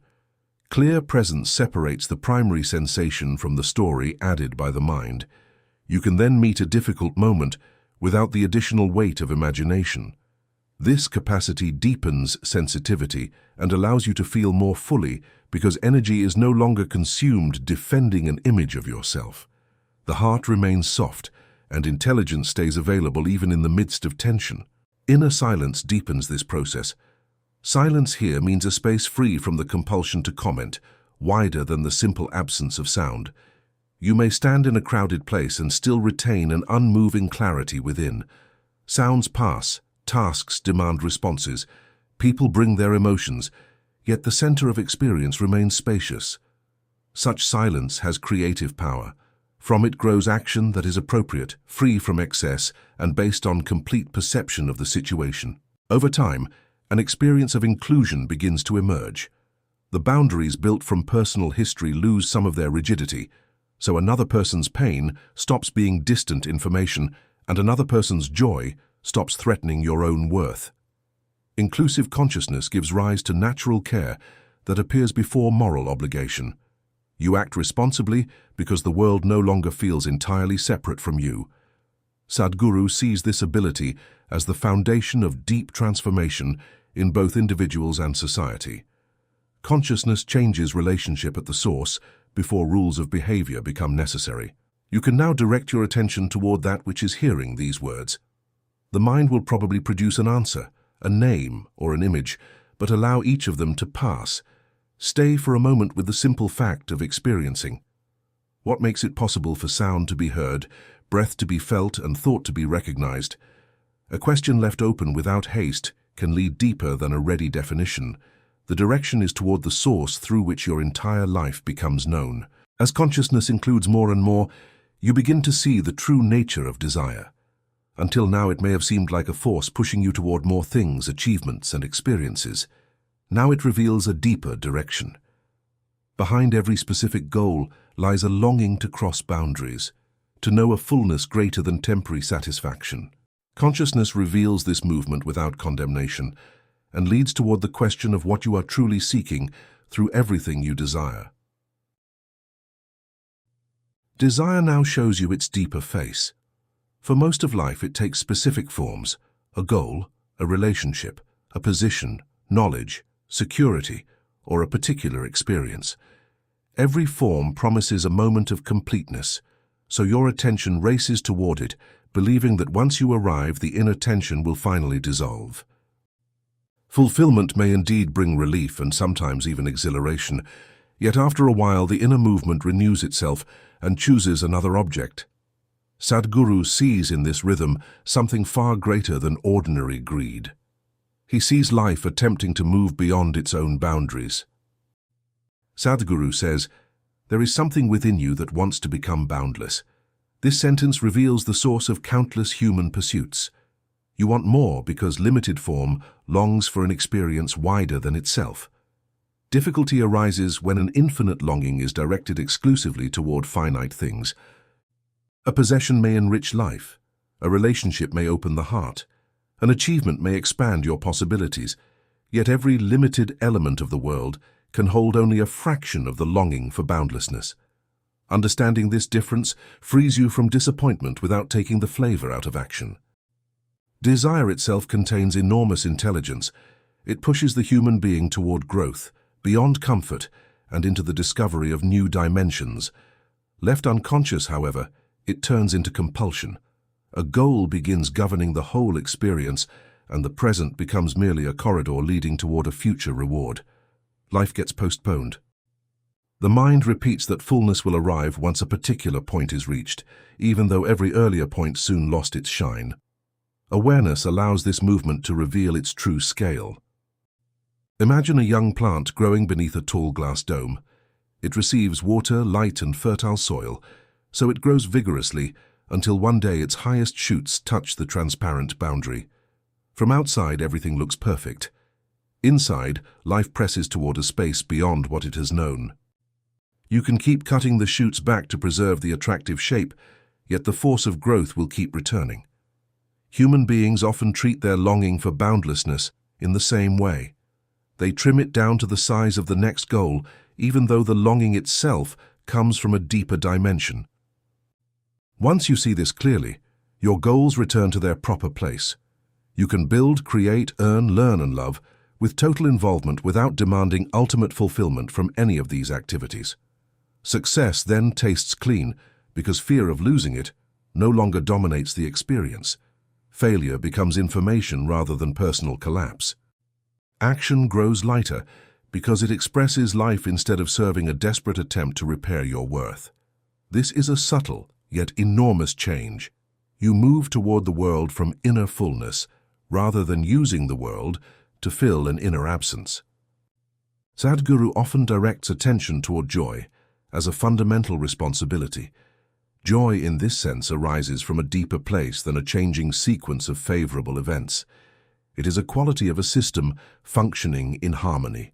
Clear presence separates the primary sensation from the story added by the mind. You can then meet a difficult moment without the additional weight of imagination. This capacity deepens sensitivity and allows you to feel more fully because energy is no longer consumed defending an image of yourself. The heart remains soft, and intelligence stays available even in the midst of tension. Inner silence deepens this process. Silence here means a space free from the compulsion to comment, wider than the simple absence of sound. You may stand in a crowded place and still retain an unmoving clarity within. Sounds pass, tasks demand responses, people bring their emotions, yet the center of experience remains spacious. Such silence has creative power. From it grows action that is appropriate, free from excess, and based on complete perception of the situation. Over time, an experience of inclusion begins to emerge. The boundaries built from personal history lose some of their rigidity, so another person's pain stops being distant information, and another person's joy stops threatening your own worth. Inclusive consciousness gives rise to natural care that appears before moral obligation. You act responsibly because the world no longer feels entirely separate from you. Sadhguru sees this ability as the foundation of deep transformation in both individuals and society. Consciousness changes relationship at the source before rules of behavior become necessary. You can now direct your attention toward that which is hearing these words. The mind will probably produce an answer, a name or an image, but allow each of them to pass. Stay for a moment with the simple fact of experiencing. What makes it possible for sound to be heard, breath to be felt, and thought to be recognized? A question left open without haste can lead deeper than a ready definition. The direction is toward the source through which your entire life becomes known. As consciousness includes more and more, you begin to see the true nature of desire. Until now, it may have seemed like a force pushing you toward more things, achievements, and experiences. Now it reveals a deeper direction. Behind every specific goal lies a longing to cross boundaries, to know a fullness greater than temporary satisfaction. Consciousness reveals this movement without condemnation and leads toward the question of what you are truly seeking through everything you desire. Desire now shows you its deeper face. For most of life, it takes specific forms: a goal, a relationship, a position, knowledge, security, or a particular experience. Every form promises a moment of completeness, so your attention races toward it, believing that once you arrive, the inner tension will finally dissolve. Fulfillment may indeed bring relief and sometimes even exhilaration, yet after a while the inner movement renews itself and chooses another object. Sadhguru sees in this rhythm something far greater than ordinary greed. He sees life attempting to move beyond its own boundaries. Sadhguru says, "There is something within you that wants to become boundless." This sentence reveals the source of countless human pursuits. You want more because limited form longs for an experience wider than itself. Difficulty arises when an infinite longing is directed exclusively toward finite things. A possession may enrich life. A relationship may open the heart. An achievement may expand your possibilities, yet every limited element of the world can hold only a fraction of the longing for boundlessness. Understanding this difference frees you from disappointment without taking the flavor out of action. Desire itself contains enormous intelligence. It pushes the human being toward growth, beyond comfort, and into the discovery of new dimensions. Left unconscious, however, it turns into compulsion. A goal begins governing the whole experience, and the present becomes merely a corridor leading toward a future reward. Life gets postponed. The mind repeats that fullness will arrive once a particular point is reached, even though every earlier point soon lost its shine. Awareness allows this movement to reveal its true scale. Imagine a young plant growing beneath a tall glass dome. It receives water, light, and fertile soil, so it grows vigorously until one day its highest shoots touch the transparent boundary. From outside, everything looks perfect. Inside, life presses toward a space beyond what it has known. You can keep cutting the shoots back to preserve the attractive shape, yet the force of growth will keep returning. Human beings often treat their longing for boundlessness in the same way. They trim it down to the size of the next goal, even though the longing itself comes from a deeper dimension. Once you see this clearly, your goals return to their proper place. You can build, create, earn, learn, and love with total involvement without demanding ultimate fulfillment from any of these activities. Success then tastes clean because fear of losing it no longer dominates the experience. Failure becomes information rather than personal collapse. Action grows lighter because it expresses life instead of serving a desperate attempt to repair your worth. This is a subtle yet enormous change. You move toward the world from inner fullness rather than using the world to fill an inner absence. Sadhguru often directs attention toward joy as a fundamental responsibility. Joy in this sense arises from a deeper place than a changing sequence of favorable events. It is a quality of a system functioning in harmony.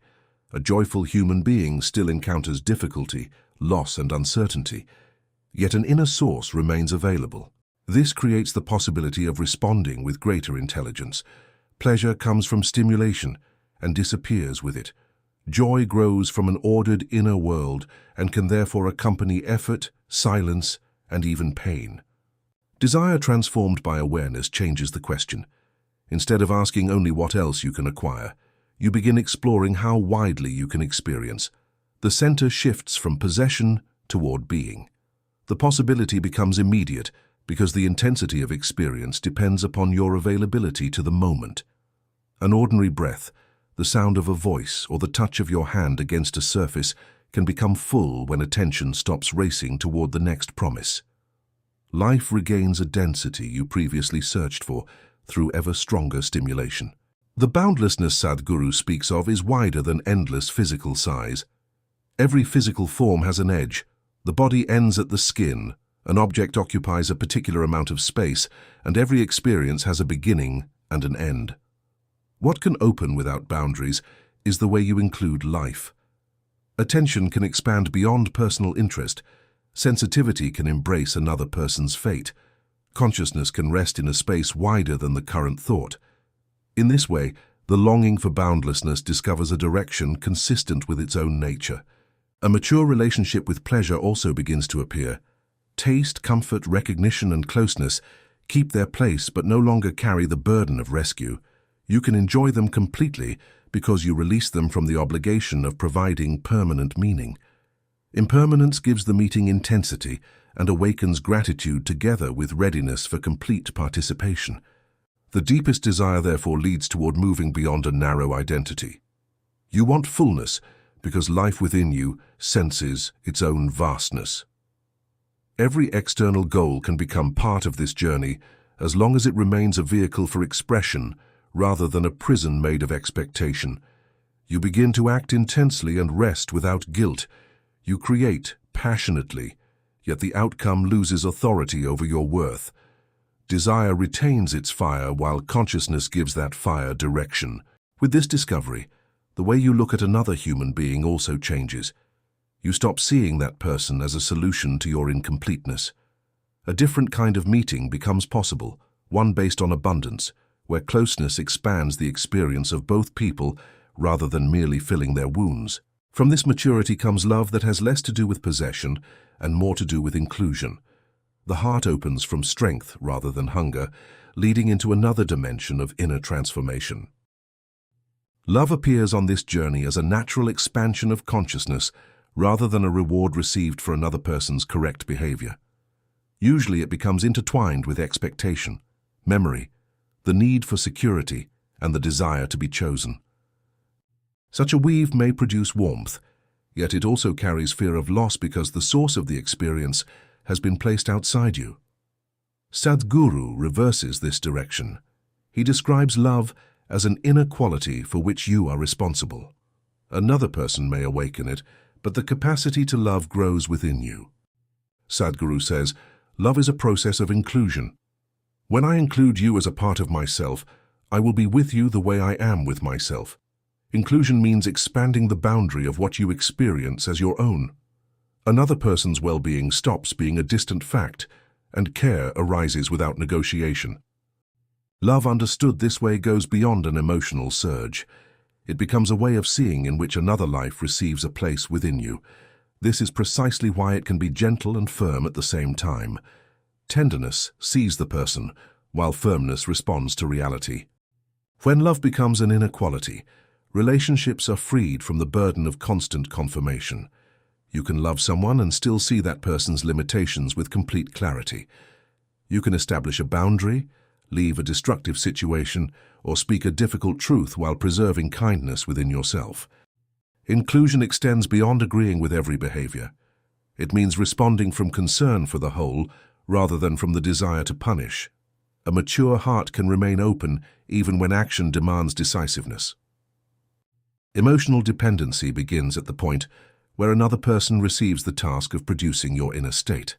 A joyful human being still encounters difficulty, loss, and uncertainty, yet an inner source remains available. This creates the possibility of responding with greater intelligence. Pleasure comes from stimulation and disappears with it. Joy grows from an ordered inner world and can therefore accompany effort, silence, and even pain. Desire transformed by awareness changes the question. Instead of asking only what else you can acquire, you begin exploring how widely you can experience. The center shifts from possession toward being. The possibility becomes immediate because the intensity of experience depends upon your availability to the moment. An ordinary breath, the sound of a voice, or the touch of your hand against a surface can become full when attention stops racing toward the next promise. Life regains a density you previously searched for through ever stronger stimulation. The boundlessness Sadhguru speaks of is wider than endless physical size. Every physical form has an edge. The body ends at the skin, an object occupies a particular amount of space, and every experience has a beginning and an end. What can open without boundaries is the way you include life. Attention can expand beyond personal interest. Sensitivity can embrace another person's fate. Consciousness can rest in a space wider than the current thought. In this way, the longing for boundlessness discovers a direction consistent with its own nature. A mature relationship with pleasure also begins to appear. Taste, comfort, recognition, and closeness keep their place but no longer carry the burden of rescue. You can enjoy them completely because you release them from the obligation of providing permanent meaning. Impermanence gives the meeting intensity and awakens gratitude together with readiness for complete participation. The deepest desire therefore leads toward moving beyond a narrow identity. You want fullness because life within you senses its own vastness. Every external goal can become part of this journey as long as it remains a vehicle for expression rather than a prison made of expectation. You begin to act intensely and rest without guilt. You create passionately, yet the outcome loses authority over your worth. Desire retains its fire while consciousness gives that fire direction. With this discovery, the way you look at another human being also changes. You stop seeing that person as a solution to your incompleteness. A different kind of meeting becomes possible, one based on abundance, where closeness expands the experience of both people rather than merely filling their wounds. From this maturity comes love that has less to do with possession and more to do with inclusion. The heart opens from strength rather than hunger, leading into another dimension of inner transformation. Love appears on this journey as a natural expansion of consciousness rather than a reward received for another person's correct behavior. Usually it becomes intertwined with expectation, memory, the need for security, and the desire to be chosen. Such a weave may produce warmth, yet it also carries fear of loss because the source of the experience has been placed outside you. Sadhguru reverses this direction. He describes love as an inner quality for which you are responsible. Another person may awaken it, but the capacity to love grows within you. Sadhguru says, love is a process of inclusion. When I include you as a part of myself, I will be with you the way I am with myself. Inclusion means expanding the boundary of what you experience as your own. Another person's well-being stops being a distant fact, and care arises without negotiation. Love understood this way goes beyond an emotional surge. It becomes a way of seeing in which another life receives a place within you. This is precisely why it can be gentle and firm at the same time. Tenderness sees the person, while firmness responds to reality. When love becomes an inner quality, relationships are freed from the burden of constant confirmation. You can love someone and still see that person's limitations with complete clarity. You can establish a boundary, leave a destructive situation, or speak a difficult truth while preserving kindness within yourself. Inclusion extends beyond agreeing with every behavior. It means responding from concern for the whole rather than from the desire to punish. A mature heart can remain open even when action demands decisiveness. Emotional dependency begins at the point where another person receives the task of producing your inner state.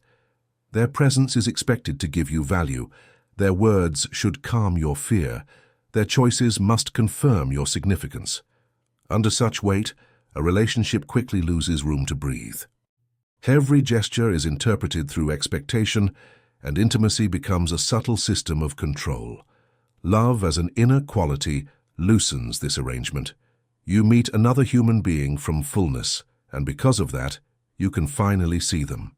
Their presence is expected to give you value. Their words should calm your fear. Their choices must confirm your significance. Under such weight, a relationship quickly loses room to breathe. Every gesture is interpreted through expectation, and intimacy becomes a subtle system of control. Love as an inner quality loosens this arrangement. You meet another human being from fullness, and because of that, you can finally see them.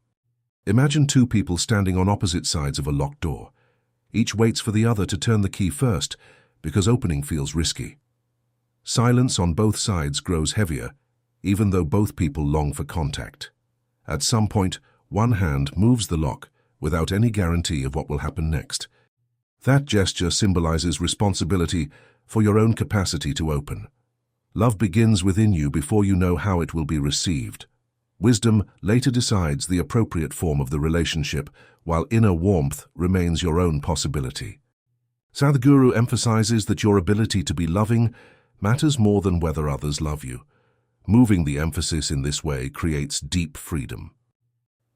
Imagine two people standing on opposite sides of a locked door. Each waits for the other to turn the key first, because opening feels risky. Silence on both sides grows heavier, even though both people long for contact. At some point, one hand moves the lock without any guarantee of what will happen next. That gesture symbolizes responsibility for your own capacity to open. Love begins within you before you know how it will be received. Wisdom later decides the appropriate form of the relationship, while inner warmth remains your own possibility. Sadhguru emphasizes that your ability to be loving matters more than whether others love you. Moving the emphasis in this way creates deep freedom.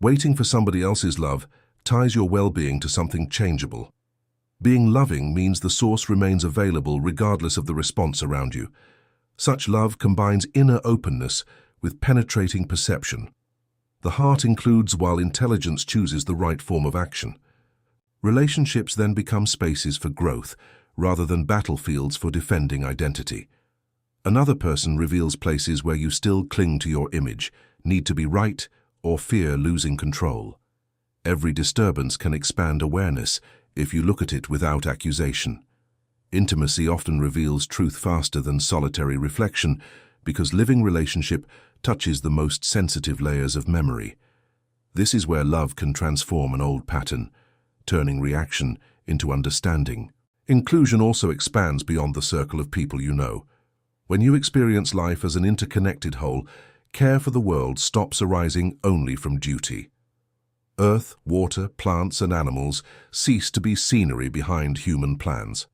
Waiting for somebody else's love ties your well-being to something changeable. Being loving means the source remains available regardless of the response around you. Such love combines inner openness with penetrating perception. The heart includes while intelligence chooses the right form of action. Relationships then become spaces for growth, rather than battlefields for defending identity. Another person reveals places where you still cling to your image, need to be right, or fear losing control. Every disturbance can expand awareness if you look at it without accusation. Intimacy often reveals truth faster than solitary reflection because living relationship touches the most sensitive layers of memory. This is where love can transform an old pattern, turning reaction into understanding. Inclusion also expands beyond the circle of people you know. When you experience life as an interconnected whole, care for the world stops arising only from duty. Earth, water, plants, and animals cease to be scenery behind human plans.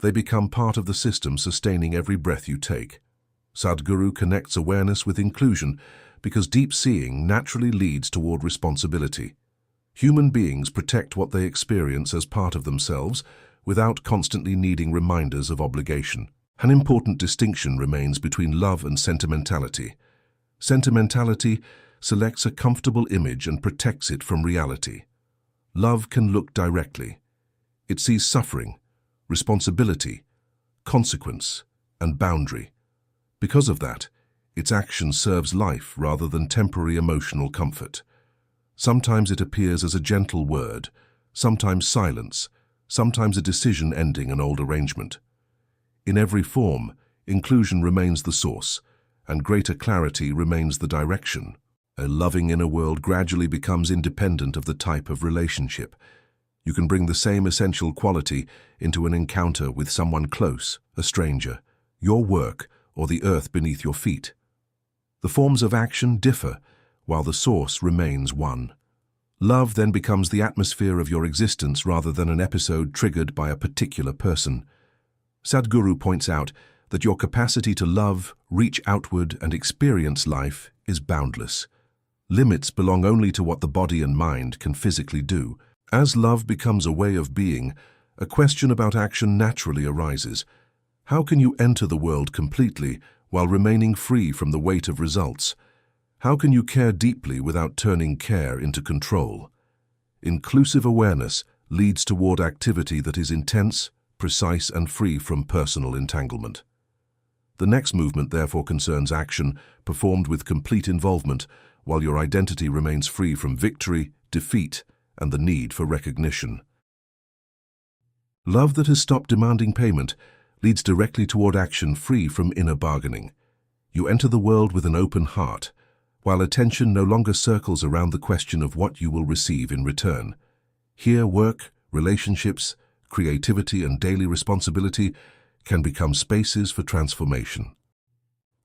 They become part of the system sustaining every breath you take. Sadhguru connects awareness with inclusion because deep seeing naturally leads toward responsibility. Human beings protect what they experience as part of themselves without constantly needing reminders of obligation. An important distinction remains between love and sentimentality. Sentimentality selects a comfortable image and protects it from reality. Love can look directly. It sees suffering, responsibility, consequence, and boundary. Because of that, its action serves life rather than temporary emotional comfort. Sometimes it appears as a gentle word, sometimes silence, sometimes a decision ending an old arrangement. In every form, inclusion remains the source, and greater clarity remains the direction. A loving inner world gradually becomes independent of the type of relationship. You can bring the same essential quality into an encounter with someone close, a stranger, your work, or the earth beneath your feet. The forms of action differ, while the source remains one. Love then becomes the atmosphere of your existence rather than an episode triggered by a particular person. Sadhguru points out that your capacity to love, reach outward, and experience life is boundless. Limits belong only to what the body and mind can physically do. As love becomes a way of being, a question about action naturally arises. How can you enter the world completely while remaining free from the weight of results? How can you care deeply without turning care into control? Inclusive awareness leads toward activity that is intense, precise, and free from personal entanglement. The next movement therefore concerns action performed with complete involvement, while your identity remains free from victory, defeat, and the need for recognition. Love that has stopped demanding payment leads directly toward action free from inner bargaining. You enter the world with an open heart, while attention no longer circles around the question of what you will receive in return. Here, work, relationships, creativity, and daily responsibility can become spaces for transformation.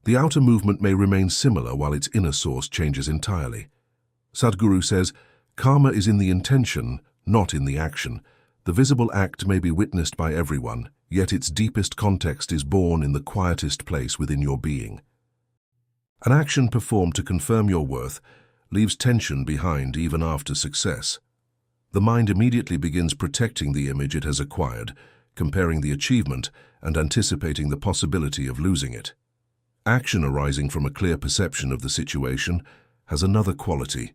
The outer movement may remain similar while its inner source changes entirely. Sadhguru says, karma is in the intention, not in the action. The visible act may be witnessed by everyone, yet its deepest context is born in the quietest place within your being. An action performed to confirm your worth leaves tension behind even after success. The mind immediately begins protecting the image it has acquired, comparing the achievement and anticipating the possibility of losing it. Action arising from a clear perception of the situation has another quality.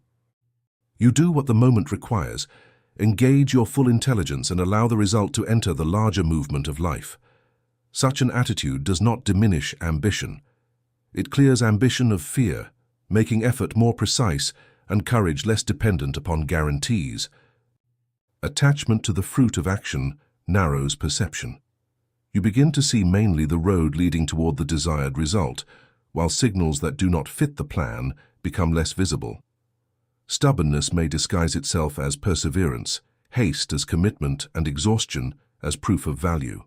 You do what the moment requires, engage your full intelligence and allow the result to enter the larger movement of life. Such an attitude does not diminish ambition. It clears ambition of fear, making effort more precise and courage less dependent upon guarantees. Attachment to the fruit of action narrows perception. You begin to see mainly the road leading toward the desired result, while signals that do not fit the plan become less visible. Stubbornness may disguise itself as perseverance, haste as commitment, and exhaustion as proof of value.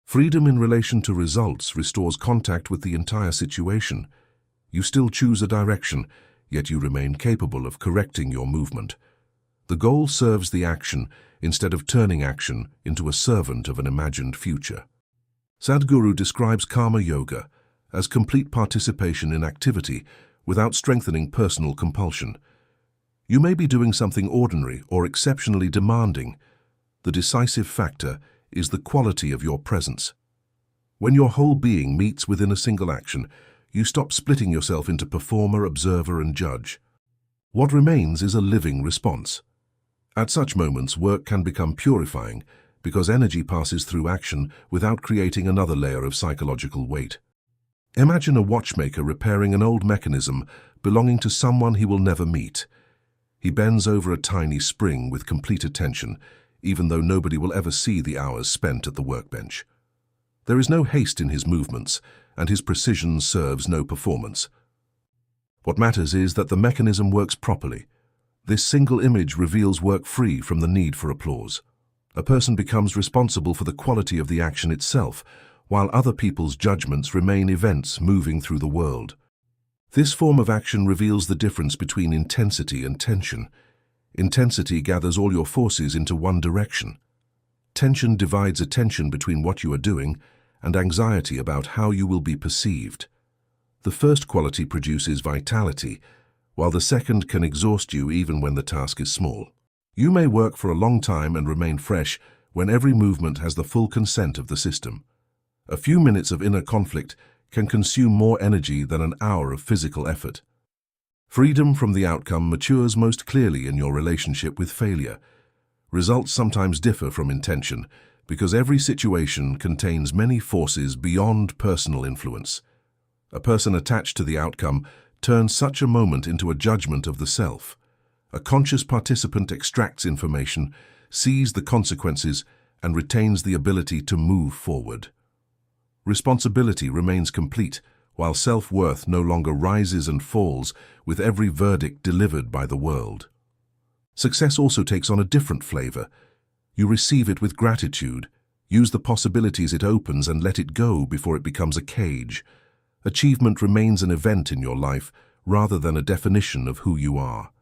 Freedom in relation to results restores contact with the entire situation. You still choose a direction, yet you remain capable of correcting your movement. The goal serves the action instead of turning action into a servant of an imagined future. Sadhguru describes karma yoga as complete participation in activity without strengthening personal compulsion. You may be doing something ordinary or exceptionally demanding. The decisive factor is the quality of your presence. When your whole being meets within a single action, you stop splitting yourself into performer, observer, and judge. What remains is a living response. At such moments, work can become purifying because energy passes through action without creating another layer of psychological weight. Imagine a watchmaker repairing an old mechanism belonging to someone he will never meet. He bends over a tiny spring with complete attention, even though nobody will ever see the hours spent at the workbench. There is no haste in his movements, and his precision serves no performance. What matters is that the mechanism works properly. This single image reveals work free from the need for applause. A person becomes responsible for the quality of the action itself, while other people's judgments remain events moving through the world. This form of action reveals the difference between intensity and tension. Intensity gathers all your forces into one direction. Tension divides attention between what you are doing and anxiety about how you will be perceived. The first quality produces vitality, while the second can exhaust you even when the task is small. You may work for a long time and remain fresh when every movement has the full consent of the system. A few minutes of inner conflict can consume more energy than an hour of physical effort. Freedom from the outcome matures most clearly in your relationship with failure. Results sometimes differ from intention because every situation contains many forces beyond personal influence. A person attached to the outcome turns such a moment into a judgment of the self. A conscious participant extracts information, sees the consequences, and retains the ability to move forward. Responsibility remains complete, while self-worth no longer rises and falls with every verdict delivered by the world. Success also takes on a different flavor. You receive it with gratitude, use the possibilities it opens and let it go before it becomes a cage. Achievement remains an event in your life rather than a definition of who you are.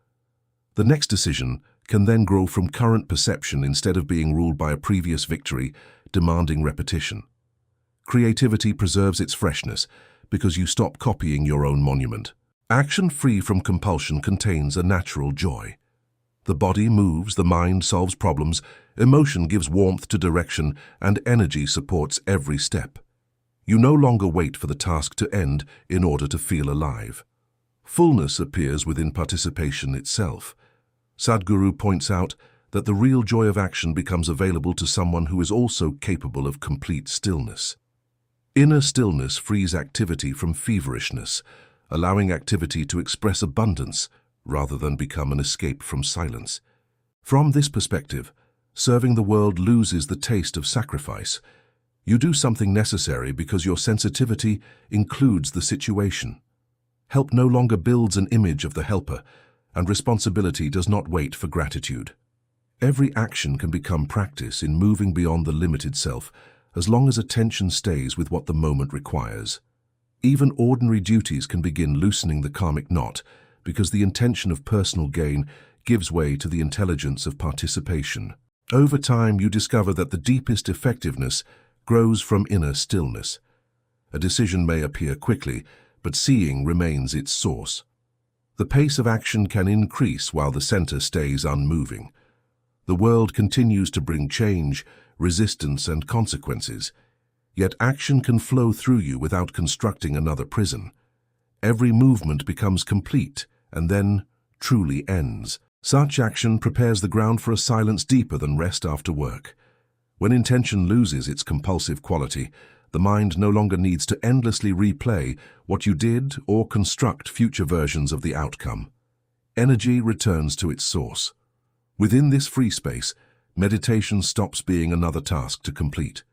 The next decision can then grow from current perception instead of being ruled by a previous victory, demanding repetition. Creativity preserves its freshness because you stop copying your own monument. Action free from compulsion contains a natural joy. The body moves, the mind solves problems, emotion gives warmth to direction, and energy supports every step. You no longer wait for the task to end in order to feel alive. Fullness appears within participation itself. Sadhguru points out that the real joy of action becomes available to someone who is also capable of complete stillness. Inner stillness frees activity from feverishness, allowing activity to express abundance rather than become an escape from silence. From this perspective, serving the world loses the taste of sacrifice. You do something necessary because your sensitivity includes the situation. Help no longer builds an image of the helper, and responsibility does not wait for gratitude. Every action can become practice in moving beyond the limited self, as long as attention stays with what the moment requires. Even ordinary duties can begin loosening the karmic knot, because the intention of personal gain gives way to the intelligence of participation. Over time, you discover that the deepest effectiveness grows from inner stillness. A decision may appear quickly, but seeing remains its source. The pace of action can increase while the center stays unmoving. The world continues to bring change, resistance, and consequences, yet action can flow through you without constructing another prison. Every movement becomes complete, and then truly ends. Such action prepares the ground for a silence deeper than rest after work. When intention loses its compulsive quality, the mind no longer needs to endlessly replay what you did or construct future versions of the outcome. Energy returns to its source. Within this free space, meditation stops being another task to complete.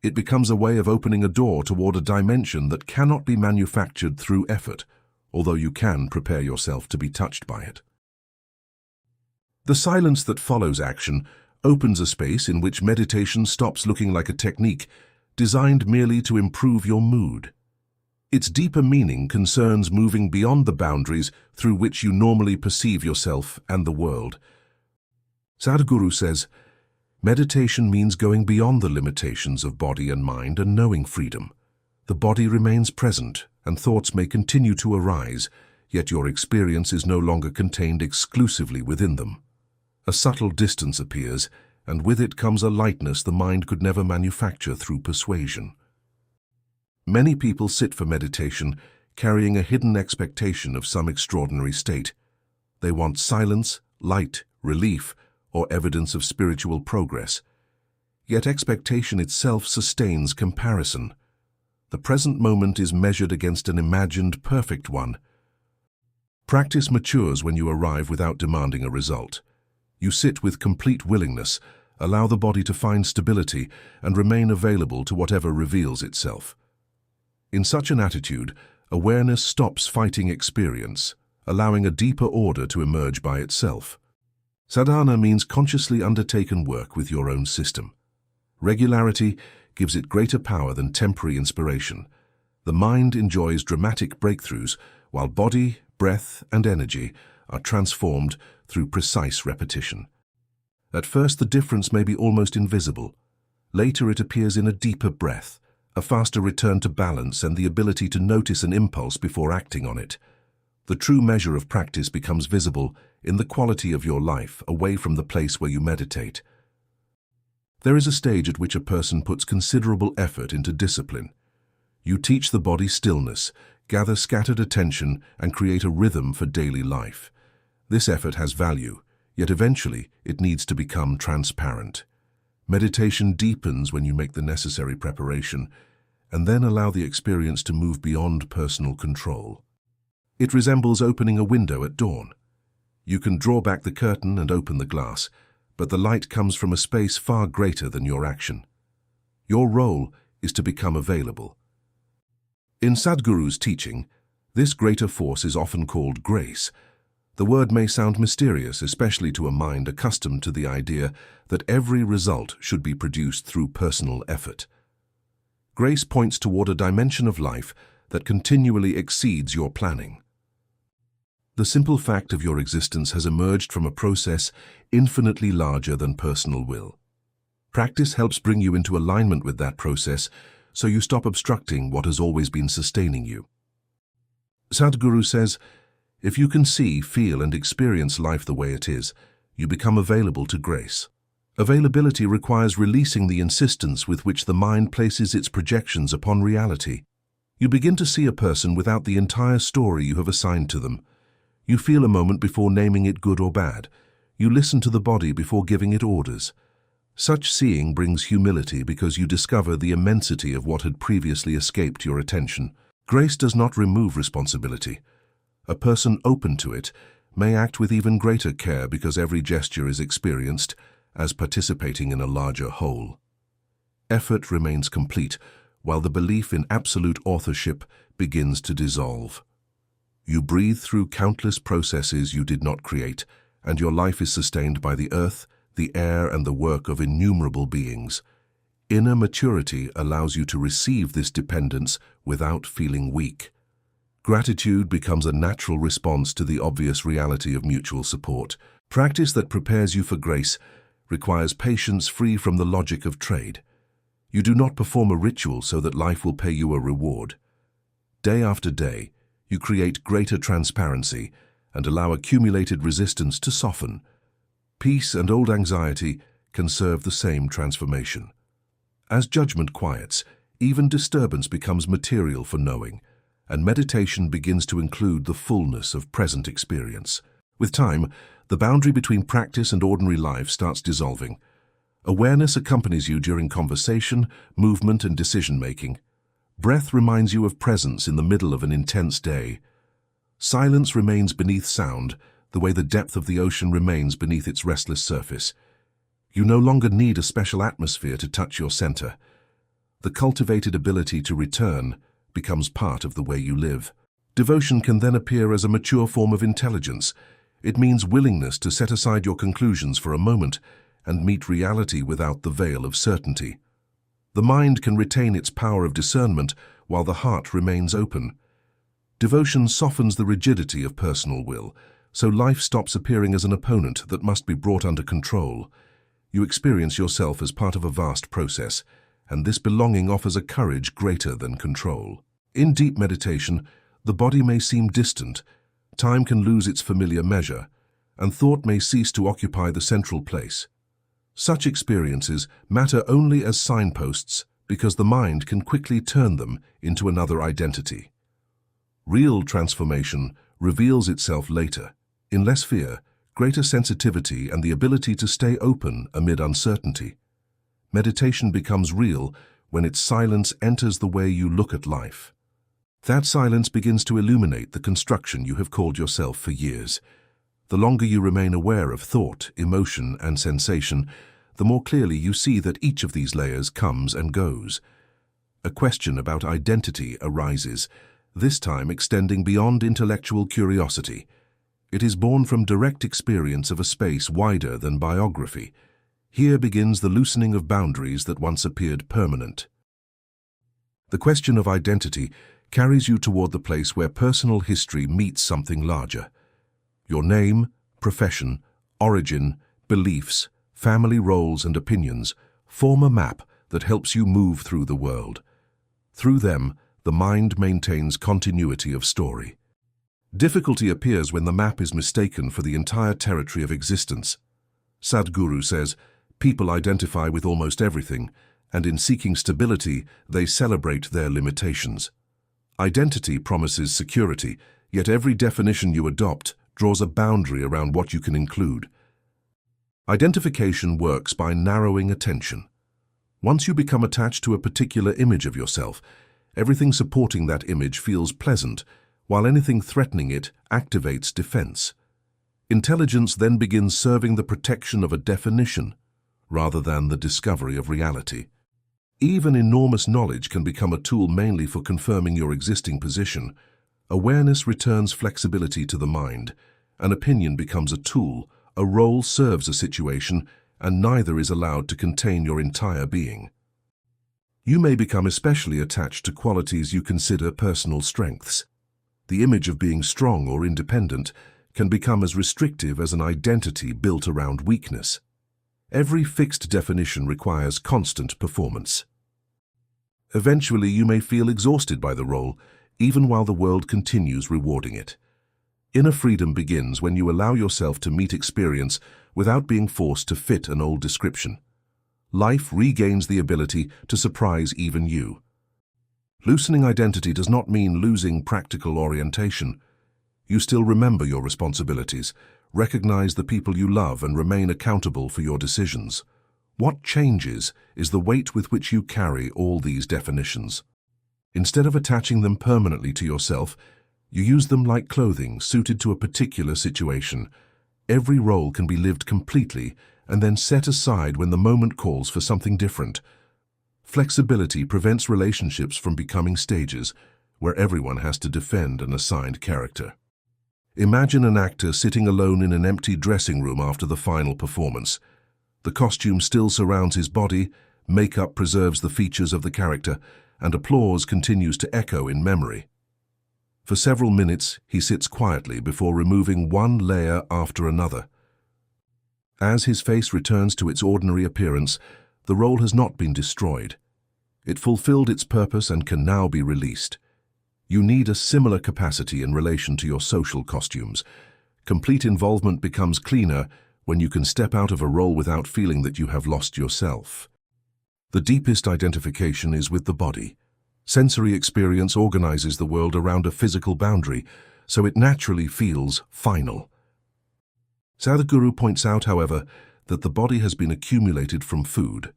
It becomes a way of opening a door toward a dimension that cannot be manufactured through effort, although you can prepare yourself to be touched by it. The silence that follows action opens a space in which meditation stops looking like a technique designed merely to improve your mood. Its deeper meaning concerns moving beyond the boundaries through which you normally perceive yourself and the world. Sadhguru says, meditation means going beyond the limitations of body and mind and knowing freedom. The body remains present, and thoughts may continue to arise, yet your experience is no longer contained exclusively within them. A subtle distance appears, and with it comes a lightness the mind could never manufacture through persuasion. Many people sit for meditation carrying a hidden expectation of some extraordinary state. They want silence, light, relief, or evidence of spiritual progress. Yet expectation itself sustains comparison. The present moment is measured against an imagined perfect one. Practice matures when you arrive without demanding a result. You sit with complete willingness, allow the body to find stability, and remain available to whatever reveals itself. In such an attitude, awareness stops fighting experience, allowing a deeper order to emerge by itself. Sadhana means consciously undertaken work with your own system. Regularity gives it greater power than temporary inspiration. The mind enjoys dramatic breakthroughs, while body, breath, and energy are transformed through precise repetition. At first, the difference may be almost invisible. Later, it appears in a deeper breath, a faster return to balance, and the ability to notice an impulse before acting on it. The true measure of practice becomes visible in the quality of your life away from the place where you meditate. There is a stage at which a person puts considerable effort into discipline. You teach the body stillness, gather scattered attention, and create a rhythm for daily life. This effort has value, yet eventually it needs to become transparent. Meditation deepens when you make the necessary preparation, and then allow the experience to move beyond personal control. It resembles opening a window at dawn. You can draw back the curtain and open the glass, but the light comes from a space far greater than your action. Your role is to become available. In Sadhguru's teaching, this greater force is often called grace, The word may sound mysterious, especially to a mind accustomed to the idea that every result should be produced through personal effort. Grace points toward a dimension of life that continually exceeds your planning. The simple fact of your existence has emerged from a process infinitely larger than personal will. Practice helps bring you into alignment with that process, so you stop obstructing what has always been sustaining you. Sadhguru says, if you can see, feel, and experience life the way it is, you become available to grace. Availability requires releasing the insistence with which the mind places its projections upon reality. You begin to see a person without the entire story you have assigned to them. You feel a moment before naming it good or bad. You listen to the body before giving it orders. Such seeing brings humility because you discover the immensity of what had previously escaped your attention. Grace does not remove responsibility. A person open to it may act with even greater care because every gesture is experienced as participating in a larger whole. Effort remains complete, while the belief in absolute authorship begins to dissolve. You breathe through countless processes you did not create, and your life is sustained by the earth, the air, and the work of innumerable beings. Inner maturity allows you to receive this dependence without feeling weak. Gratitude becomes a natural response to the obvious reality of mutual support. Practice that prepares you for grace requires patience free from the logic of trade. You do not perform a ritual so that life will pay you a reward. Day after day, you create greater transparency and allow accumulated resistance to soften. Peace and old anxiety can serve the same transformation. As judgment quiets, even disturbance becomes material for knowing, and meditation begins to include the fullness of present experience. With time, the boundary between practice and ordinary life starts dissolving. Awareness accompanies you during conversation, movement, and decision-making. Breath reminds you of presence in the middle of an intense day. Silence remains beneath sound, the way the depth of the ocean remains beneath its restless surface. You no longer need a special atmosphere to touch your center. The cultivated ability to return becomes part of the way you live. Devotion can then appear as a mature form of intelligence. It means willingness to set aside your conclusions for a moment and meet reality without the veil of certainty. The mind can retain its power of discernment while the heart remains open. Devotion softens the rigidity of personal will, so life stops appearing as an opponent that must be brought under control. You experience yourself as part of a vast process, and this belonging offers a courage greater than control. In deep meditation, the body may seem distant, time can lose its familiar measure, and thought may cease to occupy the central place. Such experiences matter only as signposts because the mind can quickly turn them into another identity. Real transformation reveals itself later, in less fear, greater sensitivity, and the ability to stay open amid uncertainty. Meditation becomes real when its silence enters the way you look at life. That silence begins to illuminate the construction you have called yourself for years. The longer you remain aware of thought, emotion, and sensation, the more clearly you see that each of these layers comes and goes. A question about identity arises, this time extending beyond intellectual curiosity. It is born from direct experience of a space wider than biography. Here begins the loosening of boundaries that once appeared permanent. The question of identity carries you toward the place where personal history meets something larger. Your name, profession, origin, beliefs, family roles, and opinions form a map that helps you move through the world. Through them, the mind maintains continuity of story. Difficulty appears when the map is mistaken for the entire territory of existence. Sadhguru says, people identify with almost everything, and in seeking stability, they celebrate their limitations. Identity promises security, yet every definition you adopt draws a boundary around what you can include. Identification works by narrowing attention. Once you become attached to a particular image of yourself, everything supporting that image feels pleasant, while anything threatening it activates defense. Intelligence then begins serving the protection of a definition, rather than the discovery of reality. Even enormous knowledge can become a tool mainly for confirming your existing position. Awareness returns flexibility to the mind, An opinion becomes a tool, a role serves a situation, and neither is allowed to contain your entire being. You may become especially attached to qualities you consider personal strengths. The image of being strong or independent can become as restrictive as an identity built around weakness. Every fixed definition requires constant performance. Eventually, you may feel exhausted by the role, even while the world continues rewarding it. Inner freedom begins when you allow yourself to meet experience without being forced to fit an old description. Life regains the ability to surprise even you. Loosening identity does not mean losing practical orientation. You still remember your responsibilities, recognize the people you love, and remain accountable for your decisions. What changes is the weight with which you carry all these definitions. Instead of attaching them permanently to yourself, you use them like clothing suited to a particular situation. Every role can be lived completely and then set aside when the moment calls for something different. Flexibility prevents relationships from becoming stages where everyone has to defend an assigned character. Imagine an actor sitting alone in an empty dressing room after the final performance. The costume still surrounds his body, makeup preserves the features of the character, and applause continues to echo in memory. For several minutes, he sits quietly before removing one layer after another. As his face returns to its ordinary appearance, the role has not been destroyed. It fulfilled its purpose and can now be released. You need a similar capacity in relation to your social costumes. Complete involvement becomes cleaner when you can step out of a role without feeling that you have lost yourself. The deepest identification is with the body. Sensory experience organizes the world around a physical boundary, so it naturally feels final. Sadhguru points out, however, that the body has been accumulated from food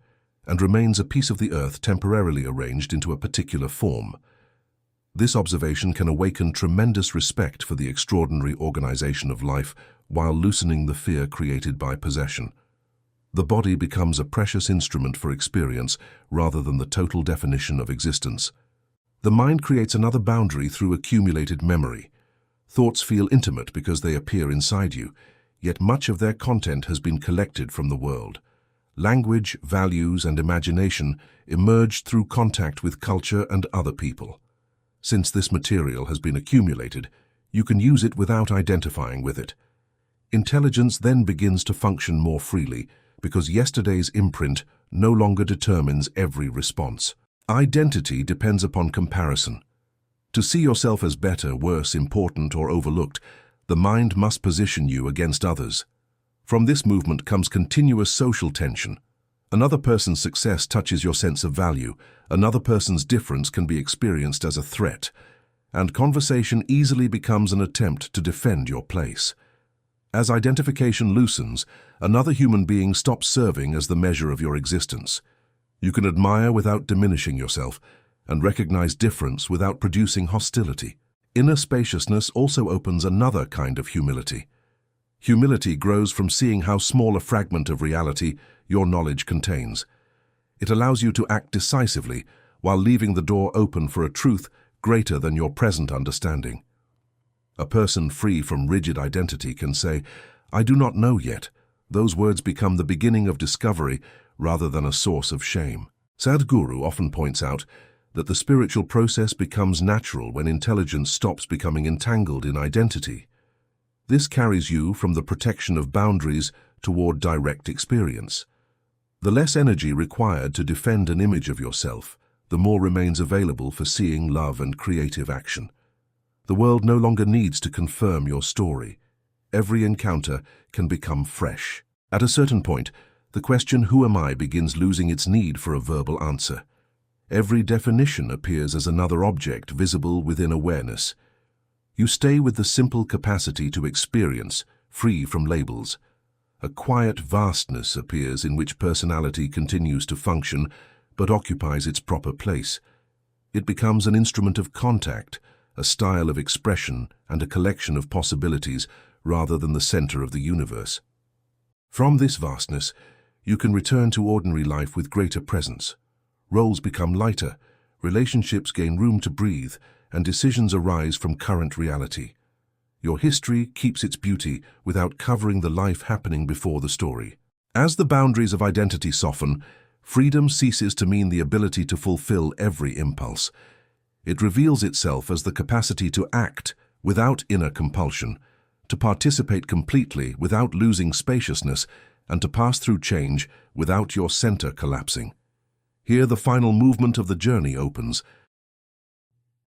and remains a piece of the earth temporarily arranged into a particular form. This observation can awaken tremendous respect for the extraordinary organization of life while loosening the fear created by possession. The body becomes a precious instrument for experience rather than the total definition of existence. The mind creates another boundary through accumulated memory. Thoughts feel intimate because they appear inside you, yet much of their content has been collected from the world. Language, values, and imagination emerge through contact with culture and other people. Since this material has been accumulated, you can use it without identifying with it. Intelligence then begins to function more freely because yesterday's imprint no longer determines every response. Identity depends upon comparison. To see yourself as better, worse, important, or overlooked, the mind must position you against others. From this movement comes continuous social tension. Another person's success touches your sense of value. Another person's difference can be experienced as a threat, and conversation easily becomes an attempt to defend your place. As identification loosens, another human being stops serving as the measure of your existence. You can admire without diminishing yourself, and recognize difference without producing hostility. Inner spaciousness also opens another kind of humility. Humility grows from seeing how small a fragment of reality your knowledge contains. It allows you to act decisively while leaving the door open for a truth greater than your present understanding. A person free from rigid identity can say, "I do not know yet." Those words become the beginning of discovery rather than a source of shame. Sadhguru often points out that the spiritual process becomes natural when intelligence stops becoming entangled in identity. This carries you from the protection of boundaries toward direct experience. The less energy required to defend an image of yourself, the more remains available for seeing, love, and creative action. The world no longer needs to confirm your story. Every encounter can become fresh. At a certain point, the question, "Who am I?" begins losing its need for a verbal answer. Every definition appears as another object visible within awareness. You stay with the simple capacity to experience, free from labels. A quiet vastness appears in which personality continues to function, but occupies its proper place. It becomes an instrument of contact, a style of expression, and a collection of possibilities, rather than the center of the universe. From this vastness, you can return to ordinary life with greater presence. Roles become lighter, relationships gain room to breathe, and decisions arise from current reality. Your history keeps its beauty without covering the life happening before the story. As the boundaries of identity soften, freedom ceases to mean the ability to fulfill every impulse. It reveals itself as the capacity to act without inner compulsion, to participate completely without losing spaciousness, and to pass through change without your center collapsing. Here the final movement of the journey opens.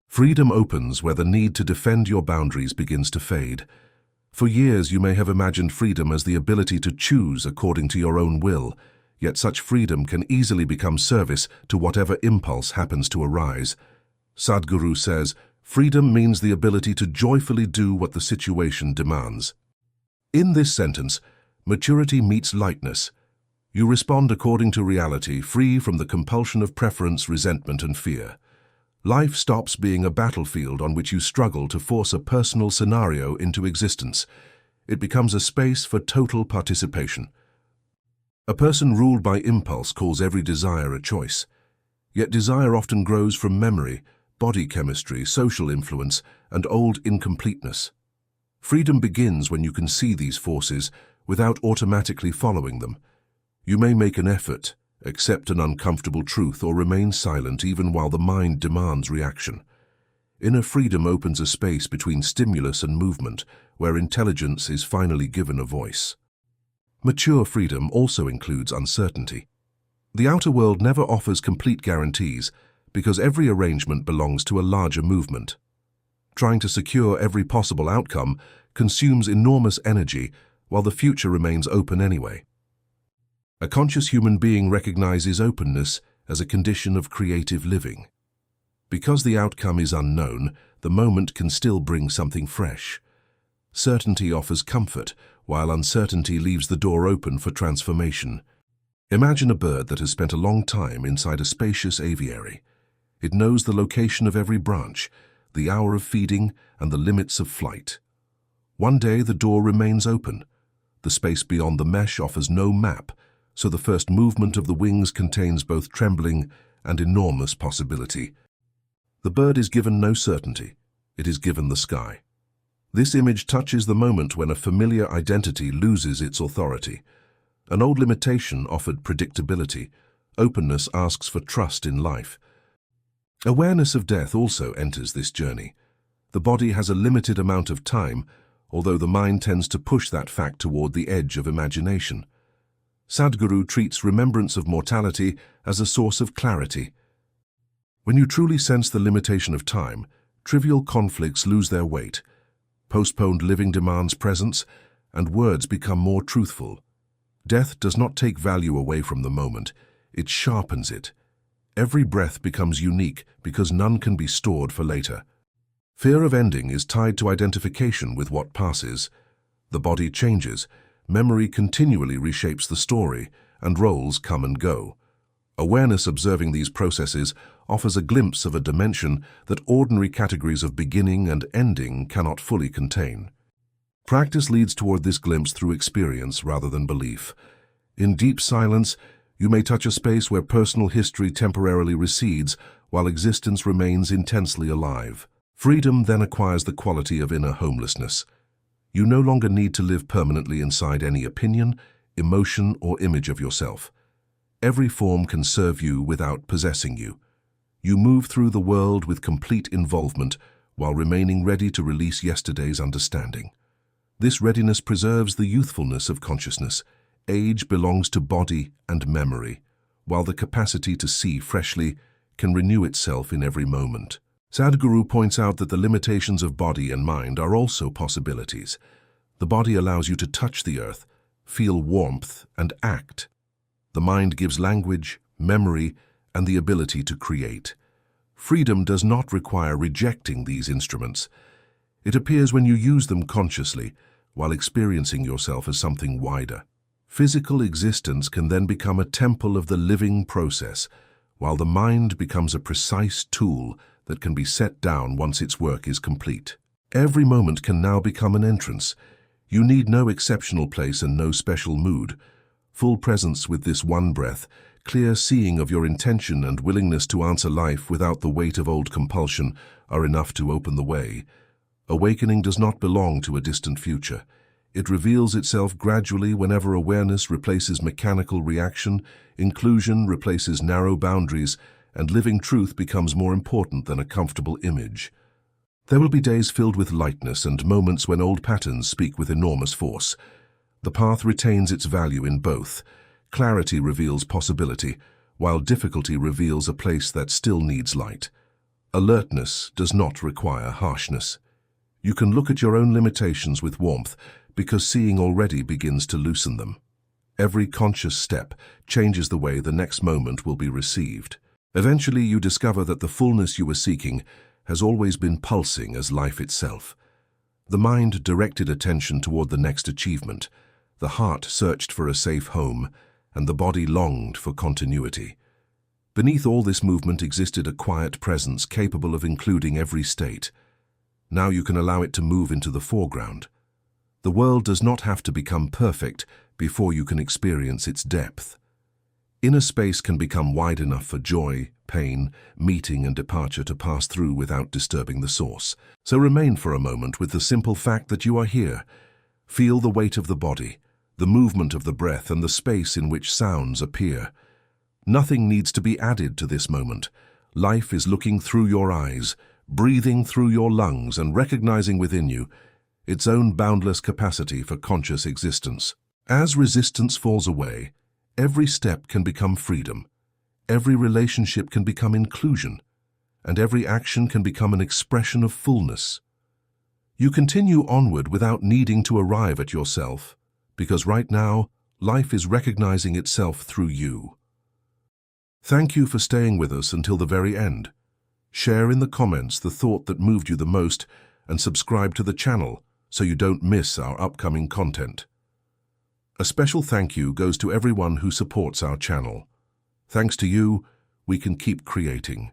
Freedom opens where the need to defend your boundaries begins to fade. For years you may have imagined freedom as the ability to choose according to your own will, yet such freedom can easily become service to whatever impulse happens to arise. Sadhguru says, freedom means the ability to joyfully do what the situation demands. In this sentence, maturity meets lightness. You respond according to reality, free from the compulsion of preference, resentment, and fear. Life stops being a battlefield on which you struggle to force a personal scenario into existence. It becomes a space for total participation. A person ruled by impulse calls every desire a choice. Yet desire often grows from memory, body chemistry, social influence, and old incompleteness. Freedom begins when you can see these forces without automatically following them. You may make an effort, accept an uncomfortable truth, or remain silent even while the mind demands reaction. Inner freedom opens a space between stimulus and movement, where intelligence is finally given a voice. Mature freedom also includes uncertainty. The outer world never offers complete guarantees because every arrangement belongs to a larger movement. Trying to secure every possible outcome consumes enormous energy while the future remains open anyway. A conscious human being recognizes openness as a condition of creative living. Because the outcome is unknown, the moment can still bring something fresh. Certainty offers comfort, while uncertainty leaves the door open for transformation. Imagine a bird that has spent a long time inside a spacious aviary. It knows the location of every branch, the hour of feeding, and the limits of flight. One day the door remains open. The space beyond the mesh offers no map, so the first movement of the wings contains both trembling and enormous possibility. The bird is given no certainty. It is given the sky. This image touches the moment when a familiar identity loses its authority. An old limitation offered predictability. Openness asks for trust in life. Awareness of death also enters this journey. The body has a limited amount of time, although the mind tends to push that fact toward the edge of imagination. Sadhguru treats remembrance of mortality as a source of clarity. When you truly sense the limitation of time, trivial conflicts lose their weight. Postponed living demands presence, and words become more truthful. Death does not take value away from the moment, it sharpens it. Every breath becomes unique because none can be stored for later. Fear of ending is tied to identification with what passes. The body changes, memory continually reshapes the story, and roles come and go. Awareness observing these processes offers a glimpse of a dimension that ordinary categories of beginning and ending cannot fully contain. Practice leads toward this glimpse through experience rather than belief. In deep silence, you may touch a space where personal history temporarily recedes while existence remains intensely alive. Freedom then acquires the quality of inner homelessness. You no longer need to live permanently inside any opinion, emotion, or image of yourself. Every form can serve you without possessing you. You move through the world with complete involvement while remaining ready to release yesterday's understanding. This readiness preserves the youthfulness of consciousness. Age belongs to body and memory, while the capacity to see freshly can renew itself in every moment. Sadhguru points out that the limitations of body and mind are also possibilities. The body allows you to touch the earth, feel warmth, and act. The mind gives language, memory, and the ability to create. Freedom does not require rejecting these instruments. It appears when you use them consciously, while experiencing yourself as something wider. Physical existence can then become a temple of the living process, while the mind becomes a precise tool that can be set down once its work is complete. Every moment can now become an entrance. You need no exceptional place and no special mood. Full presence with this one breath, clear seeing of your intention and willingness to answer life without the weight of old compulsion are enough to open the way. Awakening does not belong to a distant future. It reveals itself gradually whenever awareness replaces mechanical reaction, inclusion replaces narrow boundaries, and living truth becomes more important than a comfortable image. There will be days filled with lightness and moments when old patterns speak with enormous force. The path retains its value in both. Clarity reveals possibility, while difficulty reveals a place that still needs light. Alertness does not require harshness. You can look at your own limitations with warmth, because seeing already begins to loosen them. Every conscious step changes the way the next moment will be received. Eventually, you discover that the fullness you were seeking has always been pulsing as life itself. The mind directed attention toward the next achievement, the heart searched for a safe home, and the body longed for continuity. Beneath all this movement existed a quiet presence capable of including every state. Now you can allow it to move into the foreground. The world does not have to become perfect before you can experience its depth. Inner space can become wide enough for joy, pain, meeting and departure to pass through without disturbing the source. So remain for a moment with the simple fact that you are here. Feel the weight of the body, the movement of the breath and the space in which sounds appear. Nothing needs to be added to this moment. Life is looking through your eyes, breathing through your lungs and recognizing within you its own boundless capacity for conscious existence. As resistance falls away, every step can become freedom, every relationship can become inclusion, and every action can become an expression of fullness. You continue onward without needing to arrive at yourself, because right now, life is recognizing itself through you. Thank you for staying with us until the very end. Share in the comments the thought that moved you the most and subscribe to the channel so you don't miss our upcoming content. A special thank you goes to everyone who supports our channel. Thanks to you, we can keep creating.